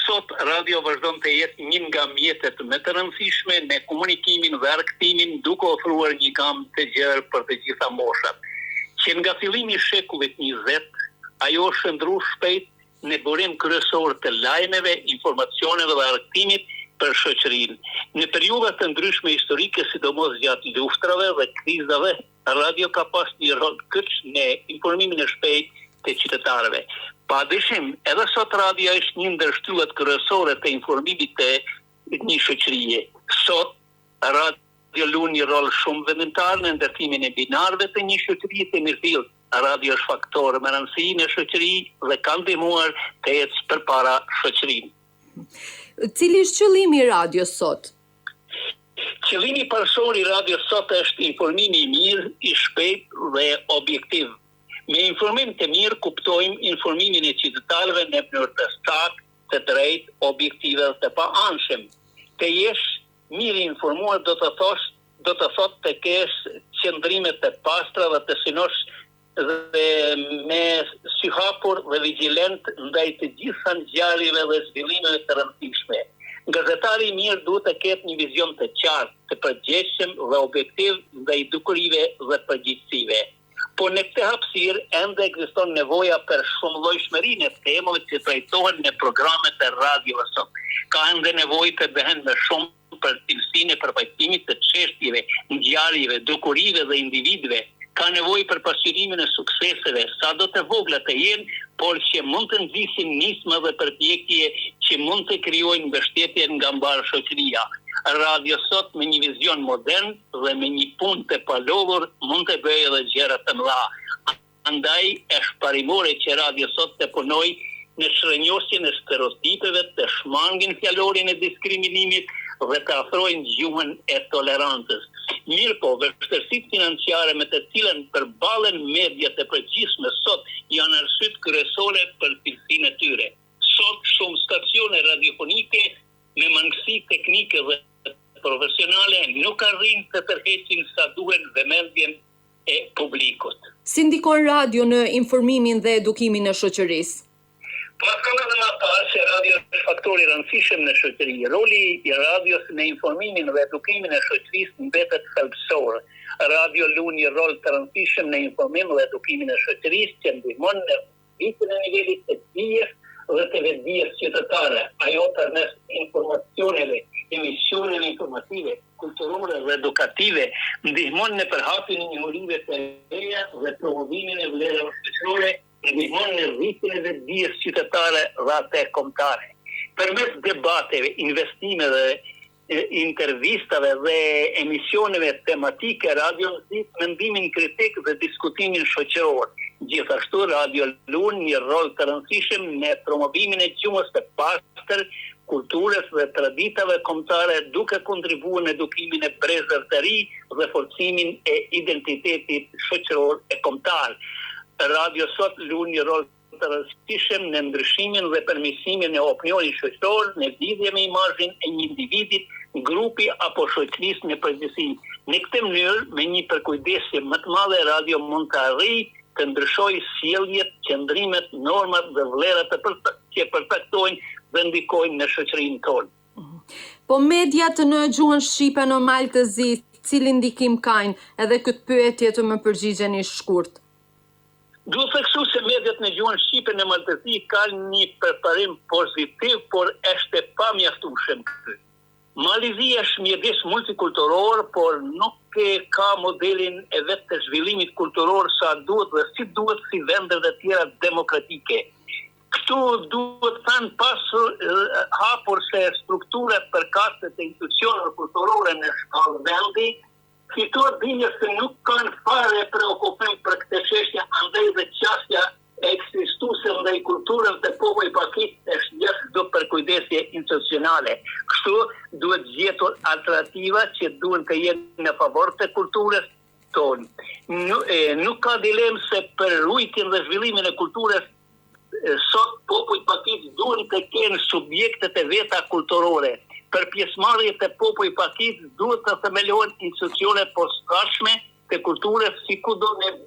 sot radio vazhdon të jetë një nga mjetet më të rëndësishme në komunikimin dhe arktimin, duke ofruar një gamë të gjerë për të gjitha moshat. Që nga fillimi i shekullit 20, ajo shndrua shpejt në burim kryesor të lajmeve, informacioneve dhe arktimit për shoqërinë. Në periudha të ndryshme historike, sidomos gjatë luftrave dhe krizave, radio ka pas një rol kyç në informimin e shpejtë të qytetarëve. Padyshim, edhe sot radio është një ndër shtyllat kryesore të informimit të një shoqërie. Sot radio luan një rol shumë vendimtar në ndërtimin e binarëve të një shoqërie të mirëfillt. Radio është faktor me rëndësi në shoqëri dhe ka ndihmuar të ecë përpara shoqërinë. Cili është qëllimi i radios sot? Qëllimi parëshor i radios sot është informimi i mirë, i shpejtë dhe objektiv. Me informim të mirë kuptojmë informimin e qytetarëve në mënyrë të saktë, të drejtë, objektive dhe të paanshëm. Të jesh mirë informuar do të thotë të kesh qëndrime të pastra dhe të synosh dhe me sy hapur dhe vigjilent ndaj të gjitha ngjarjeve dhe zhvillimeve të rëndësishme. Gazetari i mirë duhet të ketë një vizion të qartë, të përgjithshëm dhe objektiv ndaj dukurive dhe përgjegjësive. Po në këtë hapësirë ende ekziston nevoja për shumëllojshmërinë e temave që trajtohen në programet e radios sot. Ka ende nevojë të bëhen më shumë për cilësinë e përfaqësimit të çështjeve, ngjarjeve, dukurive dhe individëve. Ka nevojë për pasqyrimin e sukseseve, sa do të vogla të jenë, por që mund të nxisin nisma dhe përpjekje që mund të krijojnë mbështetje nga mbar shoqëria. Radio sot me një vizion modern dhe me një punë të palodhur mund të bëjë edhe gjëra të mëdha. Andaj është parimore që radio sot të punojë në shërnjosjen e stereotipeve, të shmangin fjalorin e diskriminimit dhe të afrojnë gjuhën e tolerancës. Mirë po, vështirësitë financiare me të cilën përballen mediat e përgjithshme sot janë arsye kryesore për cilësinë e tyre. Sot shumë stacione radiofonike me mangësi teknike dhe profesionale nuk arrin të tërheqin sa duhen vëmendjen e publikut. Si ndikon radio në informimin dhe edukimin e shoqërisë? Paskon edhe më parë se radio është faktor i rëndësishëm në shoqëri. Roli i radios në informimin dhe edukimin e shoqërisë mbetet thelbësor. Radio luan një rol të rëndësishëm në informimin dhe edukimin e shoqërisë që ndihmon në rritjen e nivelit të dijes dhe të vetdijes qytetare. Ajo përmes informacioneve, emisioneve informative, kulturore dhe edukative ndihmon në përhapjen e njohurive të reja dhe promovimin e vlerave shoqërore, ndihmon në rritjen e vetdijes qytetare dhe atë kombëtare. Përmes debateve, investimeve, intervistave dhe emisioneve tematike, radio nxit mendimin kritik dhe diskutimin shoqëror. Gjithashtu radio luan një rol të rëndësishëm në promovimin e gjuhës së pastër, kulturës dhe traditave kombëtare, duke kontribuar në edukimin e brezëve të ri dhe forcimin e identitetit shoqëror e kombëtar. Radio sot luan një rol të rëndësishëm në ndryshimin dhe përmirësimin e opinionit shoqëror në lidhje me imazhin e një individi, grupi apo shoqërisë në përgjithësi. Në këtë mënyrë, me një përkujdesje më të madhe, radio mund të arrijë të ndryshojë sjelljet, qëndrimet, normat dhe vlerat që përcaktojnë dhe ndikojnë në shoqërinë tonë. Po mediat në gjuhën shqipe në Malë të Zi, cili ndikim kanë? Edhe këtë pyetje të më përgjigjeni shkurt. Duhet theksu se mediat në gjuhën shqipe në Malë të Zi kanë një përparim pozitiv, por është e pamjaftueshëm. Malizi është mjedis multikulturor, por nuk ka modelin e vetë të zhvillimit kulturor sa duhet dhe si duhet si vendet e tjera demokratike. Këtu duhet thënë pasur hapur se strukturat përkatëse të institucioneve kulturore në shkallë vendi, fituar binje se nuk kanë fare preokupim për këtë çështje, andaj dhe çështja ekzistuese ndaj kulturës dhe popullit pakistan është gjithë për kujdesje institucionale. Kështu duhet gjetur alternativa që duhen të jenë në favor të kulturës tonë. Nuk ka dilemë se për ruajtjen dhe zhvillimin e kulturës sot popullit pakistan duhen të kenë subjektet e veta kulturore. Për pjesëmarrjet e popullit pakistan duhet të themelohen institucione posaçme të kulturës si kudo në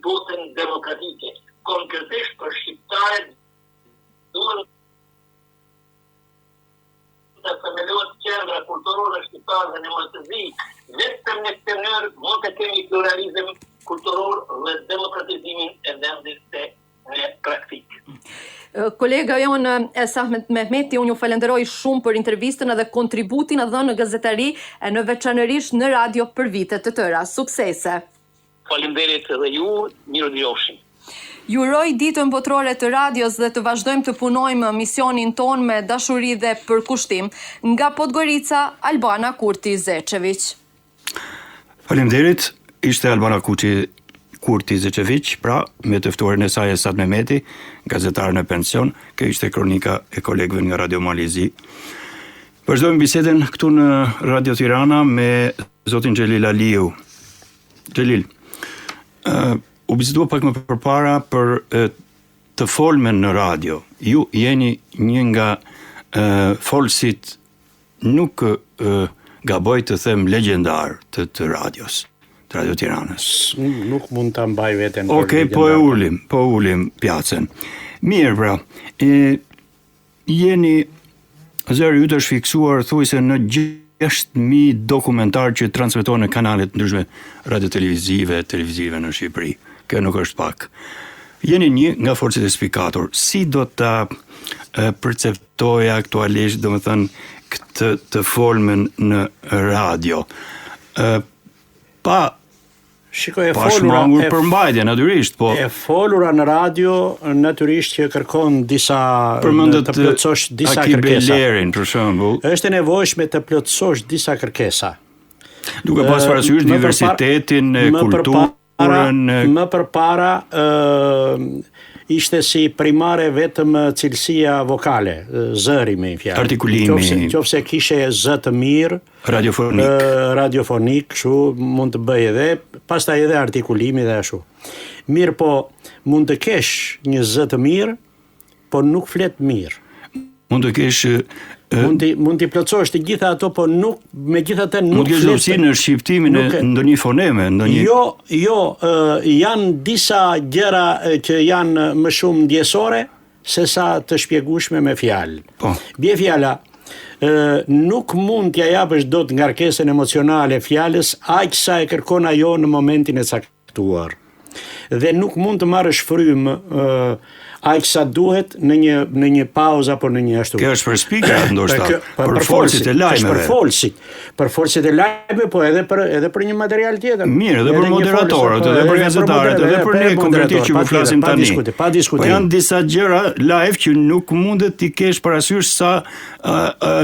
botën demokratike. Konkretisht për shqiptarët duhet të themelohet qendra kulturore shqiptare në Maltëzi, vetëm në këtë mënyrë mund të kemi pluralizëm kulturor dhe demokratizimin e vendit në praktik. Kolega jonë Esahmet Mehmeti, unë ju falenderoj shumë për intervistën edhe kontributin edhe në gazetari e në veçanërisht në radio për vitet të tëra. Suksese! Faleminderit edhe ju, mirë dëgjofshim. Ju uroj ditën botërore të radios dhe të vazhdojmë të punojmë misionin ton me dashuri dhe përkushtim. Nga Podgorica, Albana Kurti Zečević. Faleminderit, ishte Albana Kurti Zečević, pra me të ftuarin e saj Esat Mehmeti, gazetar në pension. Kjo ishte kronika e kolegëve nga Radio Malizi. Vazhdojmë bisedën këtu në Radio Tirana me zotin Xhelil Aliu. Xhelil, u bisedua pak më përpara për të folmen në radio. Ju jeni një nga folësit, nuk gaboj të them legjendar të radios, të Radio Tiranës. Nuk mund të mbaj veten. Okej, po ulim pjacen. Mirë, pra, jeni, zëri ju të është fiksuar, thujse në 6.000 dokumentar që transmetohen në kanalet ndryshme radio-televizive në Shqipëri. Kjo nuk është pak. Jeni një nga forcët e spikator. Si do ta perceptoja aktualisht, do më thënë, këtë të folmen në radio? Shikoj, shmangur përmbajtje, natyrisht, po... E folura në radio, natyrisht që kërkon disa... Përmëndët të plotësosh disa Aki kërkesa. Belerin, për shembull. Është e nevojshme të plotësosh disa kërkesa. Duke pas parasysh diversitetin, kulturën... Më përpara ishte si primare vetëm cilësia vokale, zëri me një fjalë. Artikulimi. Qofse kishe zë të mirë, radiofonik, kështu mund të bëj edhe, pastaj edhe artikulimi dhe ashtu. Mirë, po mund të kesh një zë të mirë, po nuk flet mirë. Mund të kesh mund t'i plotësosh të gjitha ato, po nuk megjithatë nuk mund të kesh zëvendësi në shqiptimin e ndonjë foneme, ndonjë. Jo, janë disa gjëra që janë më shumë ndjesore se sa të shpjegueshme me fjalë. Po. Bie fjala, nuk mund t'ja japësh dot ngarkesën emocionale fjalës aq sa e kërkon ajo në momentin e caktuar. Dhe nuk mund të marrësh frymë aq sa duhet në një pauzë apo në një ashtu. Kjo është për spikerat ndoshta, për forcit e lajmeve. Për forcit e lajmeve, po edhe për një material tjetër. Mirë, edhe për moderatorët, edhe për gazetarët, edhe për ne konkretisht që po flasim tani. Pa diskutim. Janë disa gjëra live që nuk mundet t'i kesh parasysh sa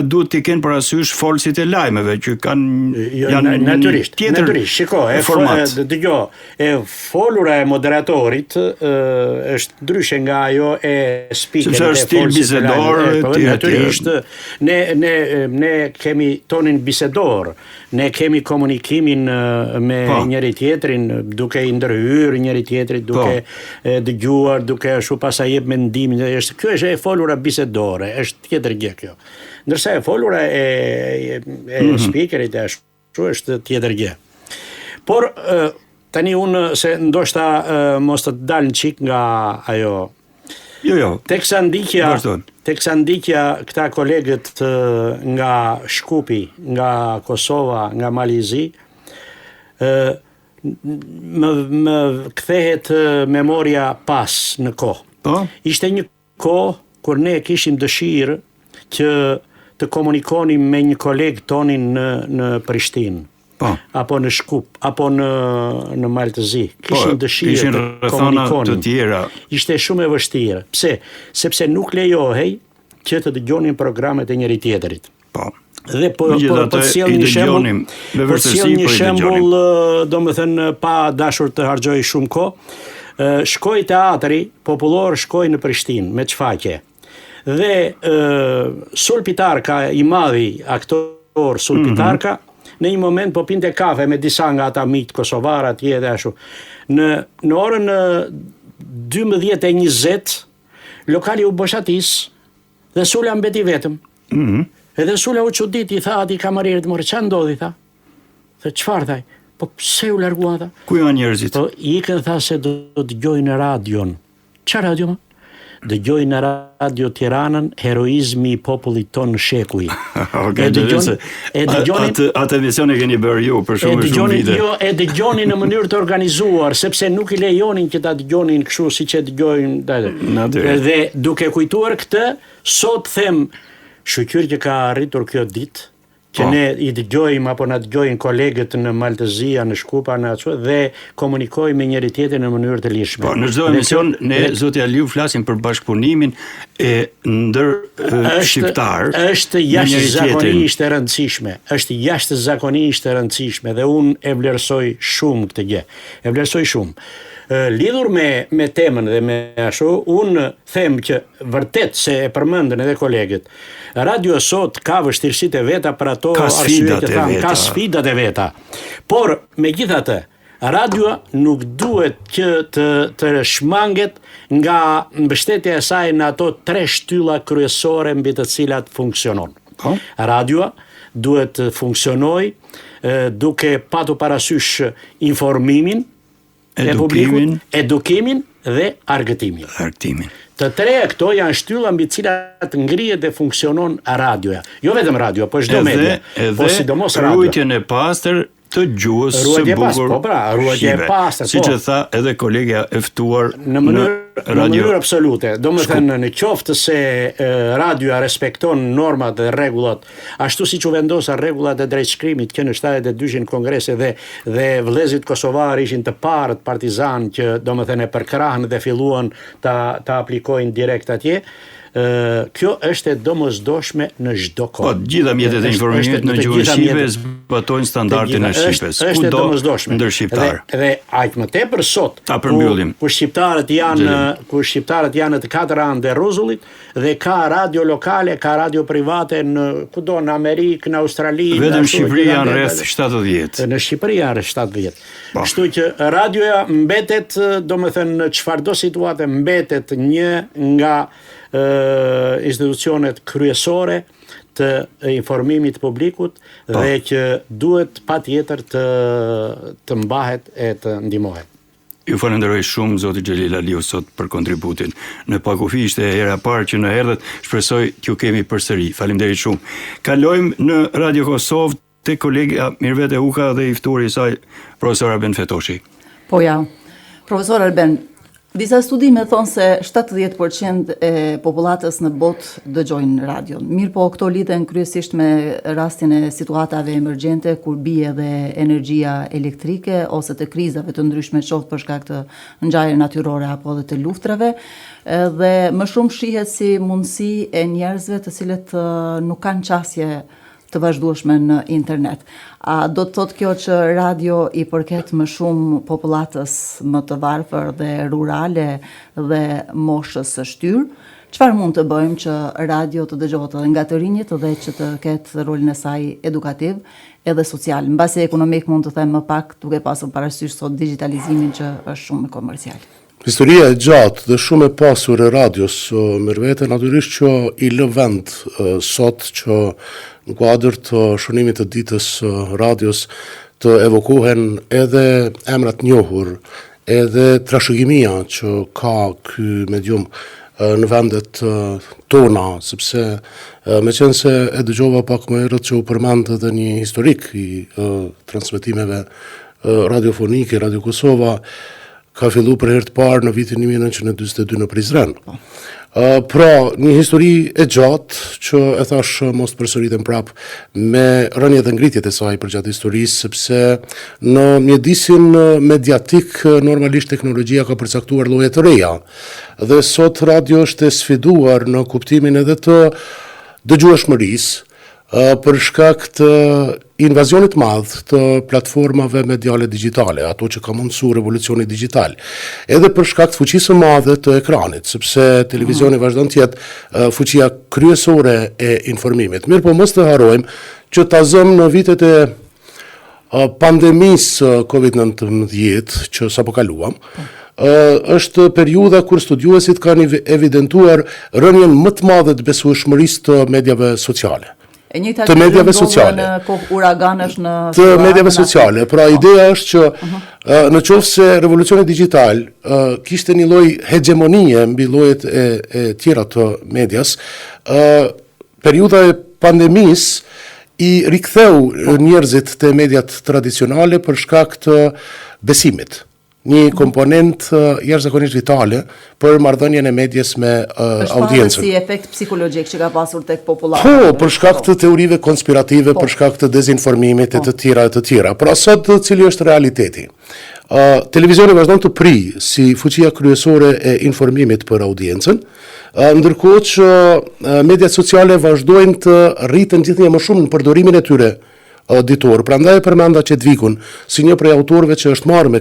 duhet t'i kenë parasysh folësit e lajmeve që janë natyrisht. Tjetër shiko, dëgjoj, e folura e moderatorit është ndryshe nga ajo e speakerit. Sepse është stil bisedor, natyrisht. Ne kemi tonin bisedor, ne kemi komunikimin me njëri tjetrin, duke i ndërhyrë njëri tjetrit, duke dëgjuar, duke ashtu pastaj jep mendimin. Kjo është e folura bisedore, është tjetër gjë kjo. Ndërsa e folura e speakerit ashtu është tjetër gjë. Por tani unë se ndoshta mos të dalë çik nga ajo. Jo. Teksa ndikja këta kolegët nga Shkupi, nga Kosova, nga Malizi, më kthehet memoria pas në kohë. Ishte një kohë kur ne kishim dëshirë që të komunikonim me një kolegë tonin në Prishtinë. Apo në Shkup, apo në Maltëzi. Kishim dëshirë të komunikonin. Ishte shumë e vështirë. Pse? Sepse nuk lejohej që të dëgjonin programet e njëri tjetrit. Dhe po sjell një shembull, domethënë pa dashur të harxoj shumë kohë, shkoi teatri popullor, shkoi në Prishtinë me çfaqe. Dhe Sulpitarka, i madhi aktor Sulpitarka, në një moment po pinte kafe me disa nga ata miq kosovar atje dhe ashtu. Në orën 12:20 lokali u boshatis dhe Sula mbeti vetëm. Edhe Sula u çuditi, i tha atij kamarerit, "More, ç'a ndodhi?" tha. Tha, "Çfarë thaj?" "Po pse u larguan ata?" "Ku janë njerëzit?" "Po ikën, tha, se do dëgjojnë radion." "Ç'a radio, ma?" dëgjoj në Radio Tiranën heroizmi i popullit tonë shekuj. Atë emision e keni bërë ju për shumë vite. Jo, e dëgjoni në mënyrë të organizuar, sepse nuk i lejonin që ta dëgjonin kështu siç e dëgjojnë. Dhe duke kujtuar këtë, sot them shqyr që ka arritur kjo ditë, që ne i dëgjojmë apo na dëgjojnë kolegët në Maltëzia, në Shkupa, në ato dhe komunikojmë me njëri tjetrin në mënyrë të lishme. Po, në çdo emision ne zoti Aliu flasim për bashkëpunimin e ndër shqiptar. Është jashtëzakonisht e rëndësishme. Është jashtëzakonisht e rëndësishme dhe unë e vlerësoj shumë këtë gjë. E vlerësoj shumë. Lidhur me temën dhe me ashtu, unë them që vërtet se e përmendën edhe kolegët, radio sot ka vështirësitë e veta për ato arsye që thamë, ka sfidat e veta. Por megjithatë, radio nuk duhet që të shmanget nga mbështetja e saj në ato 3 shtylla kryesore mbi të cilat funksionon. Radio duhet të funksionojë duke patur parasysh informimin, edukimin dhe argëtimin. Të 3 këto janë shtylla mbi të cilat ngrihet dhe funksionon radioja. Jo vetëm radio, po çdo media, po sidomos radio. Ruajtjen e pastër të gjuhës së bukur. Ruajtja e pastër. Siç e tha edhe kolegja e ftuar në mënyrë absolute. Domethënë në qoftë se radioja respekton normat dhe rregullat, ashtu siç u vendosa rregullat e drejtshkrimit që në 72-shin kongrese dhe vëllezërit kosovar ishin të parët partizan që domethënë e përkrahën dhe filluan ta aplikojnë direkt atje. Kjo është e domosdoshme në çdo kohë. Po, gjitha mjetet e informimit në gjuhën shqipe zbatojnë standardin e shqipes. Është e domosdoshme ndër shqiptar. Dhe aq më tepër sot, ta përmbyllim. Ku shqiptarët janë të 4 anë të rruzullit dhe ka radio lokale, ka radio private në kudo në Amerikë, në Australi, vetëm Shqipëri janë rreth 70. Në Shqipëri janë rreth 70. Kështu që radioja mbetet, domethënë në çfarëdo situate mbetet një nga institucionet kryesore të informimit të publikut dhe që duhet patjetër të mbahet e të ndihmohet. Ju falenderoj shumë zoti Xhelil Aliu sot për kontributin. Në Pakufi ishte hera e parë që në erdhët, shpresoj t'ju kemi përsëri. Faleminderit shumë. Kalojmë në Radio Kosovë te kolegja Mirvete Uka dhe i ftuari i saj profesor Arben Fetoshi. Po ja. Profesor Arben, disa studime thonë se 70% e popullatës në botë dëgjojnë radion. Mirë po, këto lidhen kryesisht me rastin e situatave emergjente, kur bie dhe energjia elektrike, ose të krizave të ndryshme qoftë për shkak të ngjarjeve natyrore apo edhe të luftrave, dhe më shumë shihet si mundësi e njerëzve të cilët nuk kanë qasje të vazhdueshme në internet. A do të thotë kjo që radio i përket më shumë popullatës më të varfër dhe rurale dhe moshës së shtyr? Çfarë mund të bëjmë që radio të dëgjohet edhe nga të rinjit dhe që të ketë rolin e saj edukativ edhe social? Mbasi ekonomik mund të them më pak, duke pasur parasysh sot digitalizimin që është shumë komercial. Historia e gjatë dhe shumë e pasur e radios Mirvete natyrisht që i lë vend sot që në kuadër të shënimit të ditës radios të evokohen edhe emrat njohur, edhe trashëgimia që ka ky medium në vendet tona, sepse me qenë se e dëgjova pak më herët që u përmend edhe një historik i transmetimeve radiofonike, Radio Kosova, ka fillu për herë të parë në vitin 1942 në Prizren. Pra, një histori e gjatë që e thash mos përsëritem prap me rënjet dhe ngritjet e saj për gjatë historisë, sepse në mjedisin mediatik normalisht teknologjia ka përcaktuar lloje të reja. Dhe sot radio është e sfiduar në kuptimin edhe të dëgjueshmërisë, për shkak të invazionit madh të platformave mediale digjitale, ato që ka mundësu revolucioni digital, edhe për shkak të fuqisë së madhe të ekranit, sepse televizioni vazhdon të jetë fuqia kryesore e informimit. Mirë po mos të harrojmë që ta zëm në vitet e pandemisë COVID-19 që sapo kaluam, është periudha kur studiuesit kanë evidentuar rënien më të madhe të besueshmërisë të mediave sociale. të medjave sociale. Në kohë uraganesh në të medjave sociale. Pra ideja është që në qoftë se revolucioni digital kishte një lloj hegemonie mbi llojet e tjera të medias, periudha e pandemisë i riktheu njerëzit të mediat tradicionale për shkak të besimit. Një komponent jashtëzakonisht vitale për marrëdhënien e medjes me audiencën. Si efekt psikologjik që ka pasur tek popullata. Po, për shkak të teorive konspirative, për shkak të dezinformimit e të tjera. Pra sot cili është realiteti? Televizioni vazhdon të pri si fuqia kryesore e informimit për audiencën, ndërkohë që mediat sociale vazhdojnë të rriten gjithnjë më shumë në përdorimin e tyre ditor. Prandaj përmenda Çedvikun si një prej autorëve që është marrë me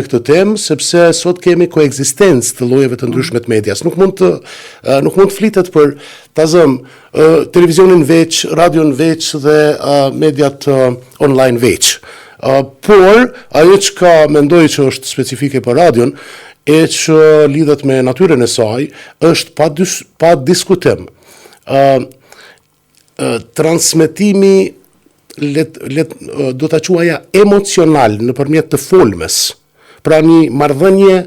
këtë temë, sepse sot kemi koekzistencë të llojeve të ndryshme të medias. Nuk mund të flitet për televizionin veç, radion veç dhe mediat online veç. Por ajo që mendoj që është specifike për radion e që lidhet me natyrën e saj është pa diskutim transmetimi do ta quaja emocional nëpërmjet të folmes. Pra një marrëdhënie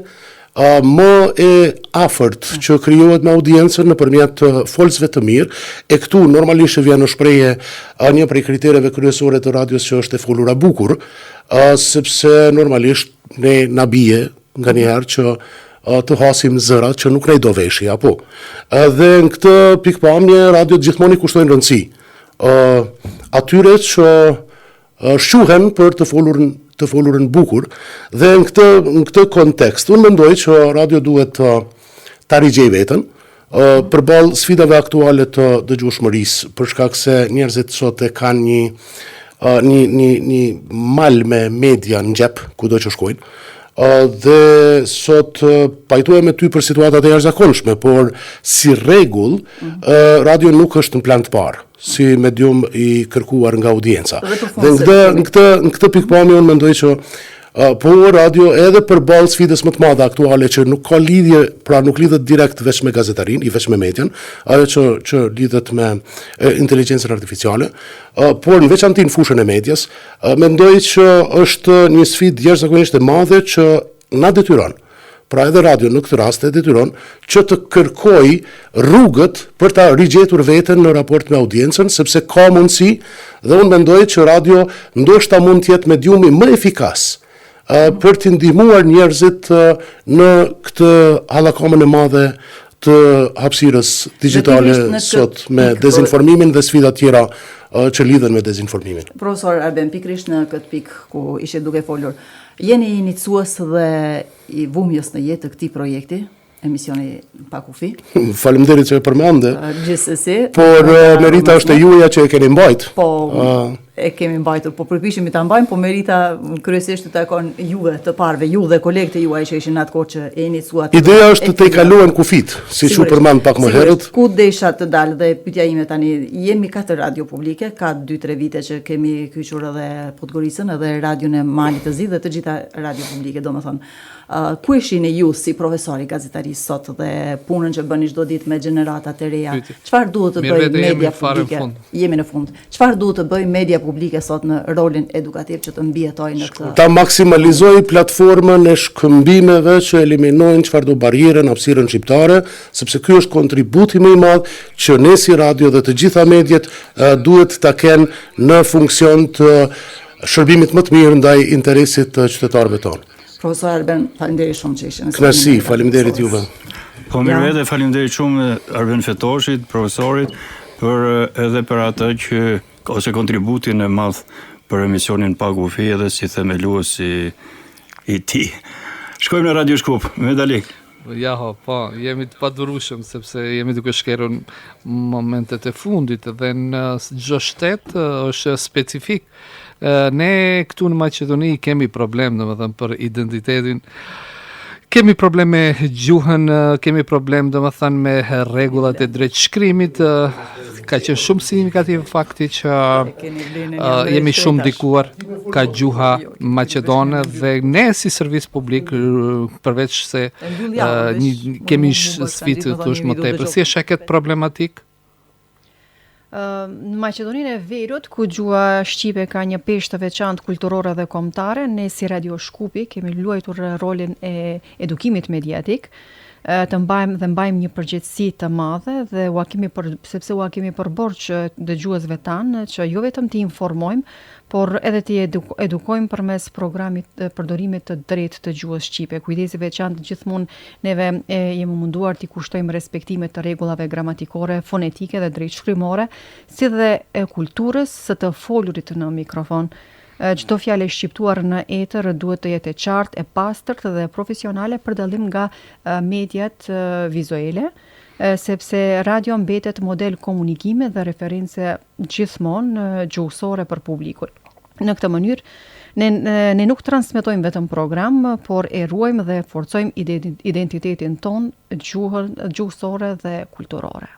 më e afërt që krijohet me audiencën nëpërmjet folësve të mirë, e këtu normalisht vjen në shprehje një prej kritereve kryesore të radios që është e folura bukur, sepse normalisht ne na bie nganjëherë që të hasim zërat që nuk ne do veshi, apo. Dhe në këtë pikpamje radiot gjithmonë i kushtojnë rëndësi atyre që shuhen për të folurën bukur, dhe në këtë kontekst unë mendoj që radio duhet ta rigjej veten përballë sfidave aktuale të dëgjueshmërisë, për shkak se njerëzit sot e kanë një mal me media në xhep kudo që shkojnë. Dhe sot pajtohem me ty për situatat e jashtëzakonshme, por si rregull radio nuk është në plan të parë si medium i kërkuar nga audienca. Dhe në këtë pikpamje unë mendoj që po radio edhe përballë sfidës më të madhe aktuale që nuk ka lidhje, pra nuk lidhet direkt veç me gazetarin, veç me median, ajo që lidhet me inteligjencën artificiale, por në veçantë në fushën e medias, mendoj që është një sfidë jashtëzakonisht e madhe që na detyron. Pra edhe radio në këtë rast e detyron që të kërkoj rrugët për ta rigjetur veten në raport me audiencën, sepse ka mundësi, dhe unë mendoj që radio ndoshta mund të jetë mediumi më efikas për të ndihmuar njerëzit në këtë hallakamën e madhe të hapësirës digjitale sot me dezinformimin dhe sfida tjera që lidhen me dezinformimin. Profesor Arben, pikrisht në këtë pikë ku ishe duke folur, jeni iniciues dhe i vumjes në jetë të këtij projekti, emisioni Pa Kufi. Faleminderit që e përmende. Gjithsesi. Por merita është e juaja që e keni mbajt. Po, e kemi mbajtur, po përpiqemi ta mbajmë, po merita kryesisht të takon juve të parëve, ju dhe kolegët e juaj që ishin atë kohë që e iniciuat. Ideja është të kalohen kufit, siç u përmend pak më herët. Ku desha të dalë, dhe pyetja ime tani, jemi 4 radio publike, ka 2-3 vite që kemi kyçur edhe Podgoricën, edhe radion e Malit të Zi dhe të gjitha radio publike, domethënë. Ku ishin ju si profesori gazetarisë sot dhe punën që bëni çdo ditë me gjeneratat e reja? Çfarë duhet të bëjë media publike? Jemi në fund. Çfarë duhet të bëjë media publike sot në rolin edukativ që të mbijetojë në këtë? Ta maksimalizojë platformën e shkëmbimeve që eliminojnë çfarëdo barriere në hapësirën shqiptare, sepse ky është kontributi më i madh që ne si radio dhe të gjitha mediat duhet ta kenë në funksion të shërbimit më të mirë ndaj interesit të qytetarëve tonë. Profesor Arben, faleminderit shumë që ishin. Kënaqësi, faleminderit juve. Po mirë edhe faleminderit shumë Arben Fetoshit, profesorit, edhe për atë që ose kontributin e madh për emisionin Pa Kufi edhe si themelues i tij. Shkojmë në Radio Shkup, me Dalik. Ja, po, jemi të padurueshëm sepse jemi duke shkerur momentet e fundit dhe në çdo shtet është specifik. Ne këtu në Maqedoni kemi problem, domethënë, për identitetin. Kemi problem me gjuhën, kemi problem domethënë me rregullat e drejtshkrimit, ka qenë shumë signifikativ fakti që jemi shumë ndikuar ka gjuha maqedone dhe ne si servis publik përveç se kemi sfidë të më tepër. Si është këtë problematik? Në Maqedoninë e Veriut, ku gjua shqipe ka një peshë të veçantë kulturore dhe kombëtare, ne si Radio Shkupi kemi luajtur rolin e edukimit mediatik, të mbajmë një përgjegjësi të madhe dhe sepse ua kemi përborx dëgjuesve tanë që jo vetëm të informojmë, por edhe të edukojmë përmes programit përdorimit të drejtë të gjuhës shqipe. Kujdesi veçantë gjithmonë neve jemi munduar t'i kushtojmë respektimet të rregullave gramatikore, fonetike dhe drejtshkrimore, si dhe kulturës së të folurit në mikrofon. Çdo fjalë e shqiptuar në etër duhet të jetë e qartë, e pastërt dhe profesionale për dallim nga mediat vizuale, sepse radio mbetet model komunikime dhe referencë gjithmonë gjuhësore për publikun. Në këtë mënyrë, ne nuk transmetojmë vetëm program, por e ruajmë dhe forcojmë identitetin ton gjuhësore dhe kulturore.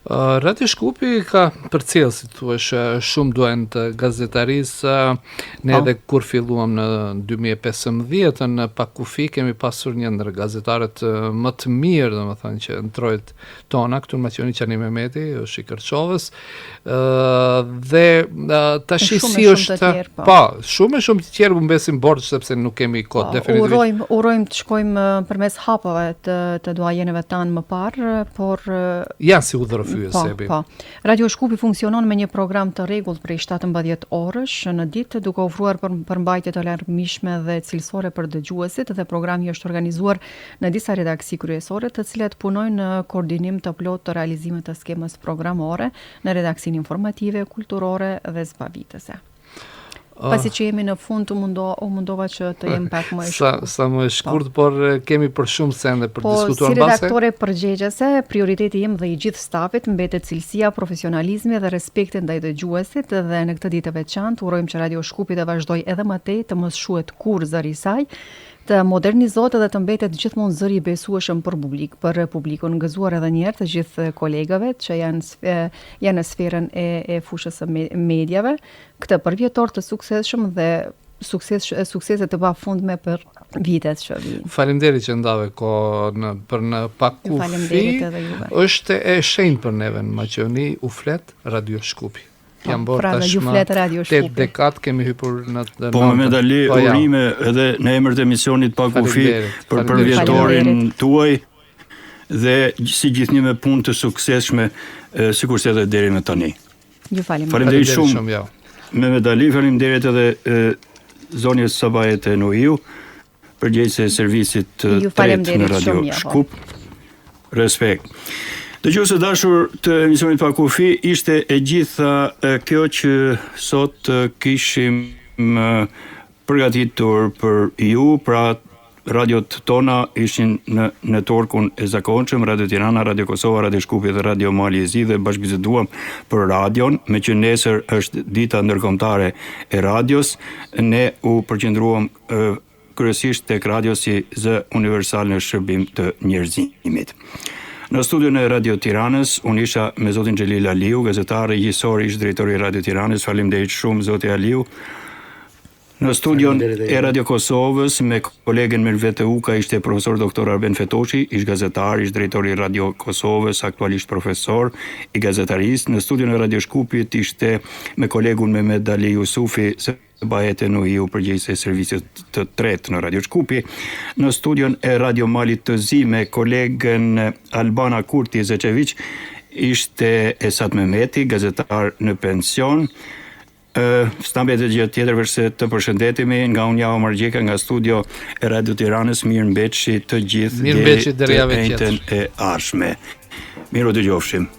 Radio Shkupi ka përcjell, si thuash, shumë duan të gazetarisë. Ne edhe kur filluam në 2015 në Pakufi kemi pasur një ndër gazetarët më të mirë, domethënë që ndrojt tona këtu në Maqedoni, Qani Mehmeti, Oshi Kërçovës, dhe tash si është shumë të tjerë u mbesin borxh sepse nuk kemi kohë definitivisht. Urojmë të shkojmë përmes hapave të duajeneve tanë më parë, por janë si udhërë. Radio Shkupi funksionon me një program të rregullt prej 17 orësh në ditë, duke ofruar përmbajtje të larmishme dhe cilësore për dëgjuesit, dhe programi është organizuar në disa redaksi kryesore, të cilat punojnë në koordinim të plotë të realizimit të skemës programore në redaksinë informative, kulturore dhe zbavitëse. Pasi që jemi në fund, u mundova që të jem pak më e shkurt. Sa më e shkurt, por kemi për shumë sende për diskutuar mbase. Si redaktore përgjegjëse, prioriteti im dhe i gjithë stafit mbetet cilësia, profesionalizmi dhe respekti ndaj dëgjuesit, dhe në këtë ditë të veçantë urojmë që Radio Shkupi të vazhdoj edhe më tej të mos shuhet kurrë zëri i saj, të modernizohet dhe të mbetet gjithmonë zëri i besueshëm për publikun. Gëzuar edhe një herë të gjithë kolegave që janë në sferën e fushës së mediave, këtë përvjetor të suksesshëm dhe suksese të pafundme për vitet që vijnë. Faleminderit që ndave kohë për në Pakufi. Është e shenjtë për neve në Maqedoni, u flet Radio Shkupi. Jam bërë tashmë 8 dekadë kemi hypur në Po me medali urime edhe në emër të emisionit Pakufi për përvjetorin tuaj dhe si gjithnjë me punë të suksesshme sikurse edhe deri më tani. Ju faleminderit shumë. Me medali faleminderit edhe zonjës Sabajet e Nuhiu, përgjegjëse e servisit të tretë në Radio Shkup. Respekt. Dëgjuesë dashur të emisionit Pakufi, ishte e gjitha kjo që sot kishim përgatitur për ju, pra radiot tona ishin në networkun e zakonshëm, Radio Tirana, Radio Kosova, Radio Shkupi dhe Radio Mali Zi, dhe bashkëbiseduam për radion, me që nesër është dita ndërkombëtare e radios, ne u përqendruam kryesisht tek radio si zë universal në shërbim të njerëzimit. Në studion e Radio Tiranës, unë isha me zotin Xhelil Aliu, gazetar regjisor, ish drejtori Radio Tiranës. Faleminderit shumë zoti Aliu. Në studion e Radio Kosovës me kolegen Mervete Uka ishte profesor doktor Arben Fetoshi, ish gazetar, ish drejtori Radio Kosovës, aktualisht profesor i gazetarisë. Në studion e Radio Shkupit ishte me kolegun Mehmet Dali Jusufi, Bajet e Nuhiu, përgjegjëse e servisit të tretë në Radio Shkupi. Në studion e Radio Malit të Zi me kolegen Albana Kurti Zecevic ishte Esat Mehmeti, gazetar në pension. Stambetet gjë tjetër verse të përshëndetemi nga unë Jaho Margjeka nga studio e Radio Tiranës. Mirëmbëçi të gjithë deri të njëjtën e ardhshme. Miru dëgjofshim.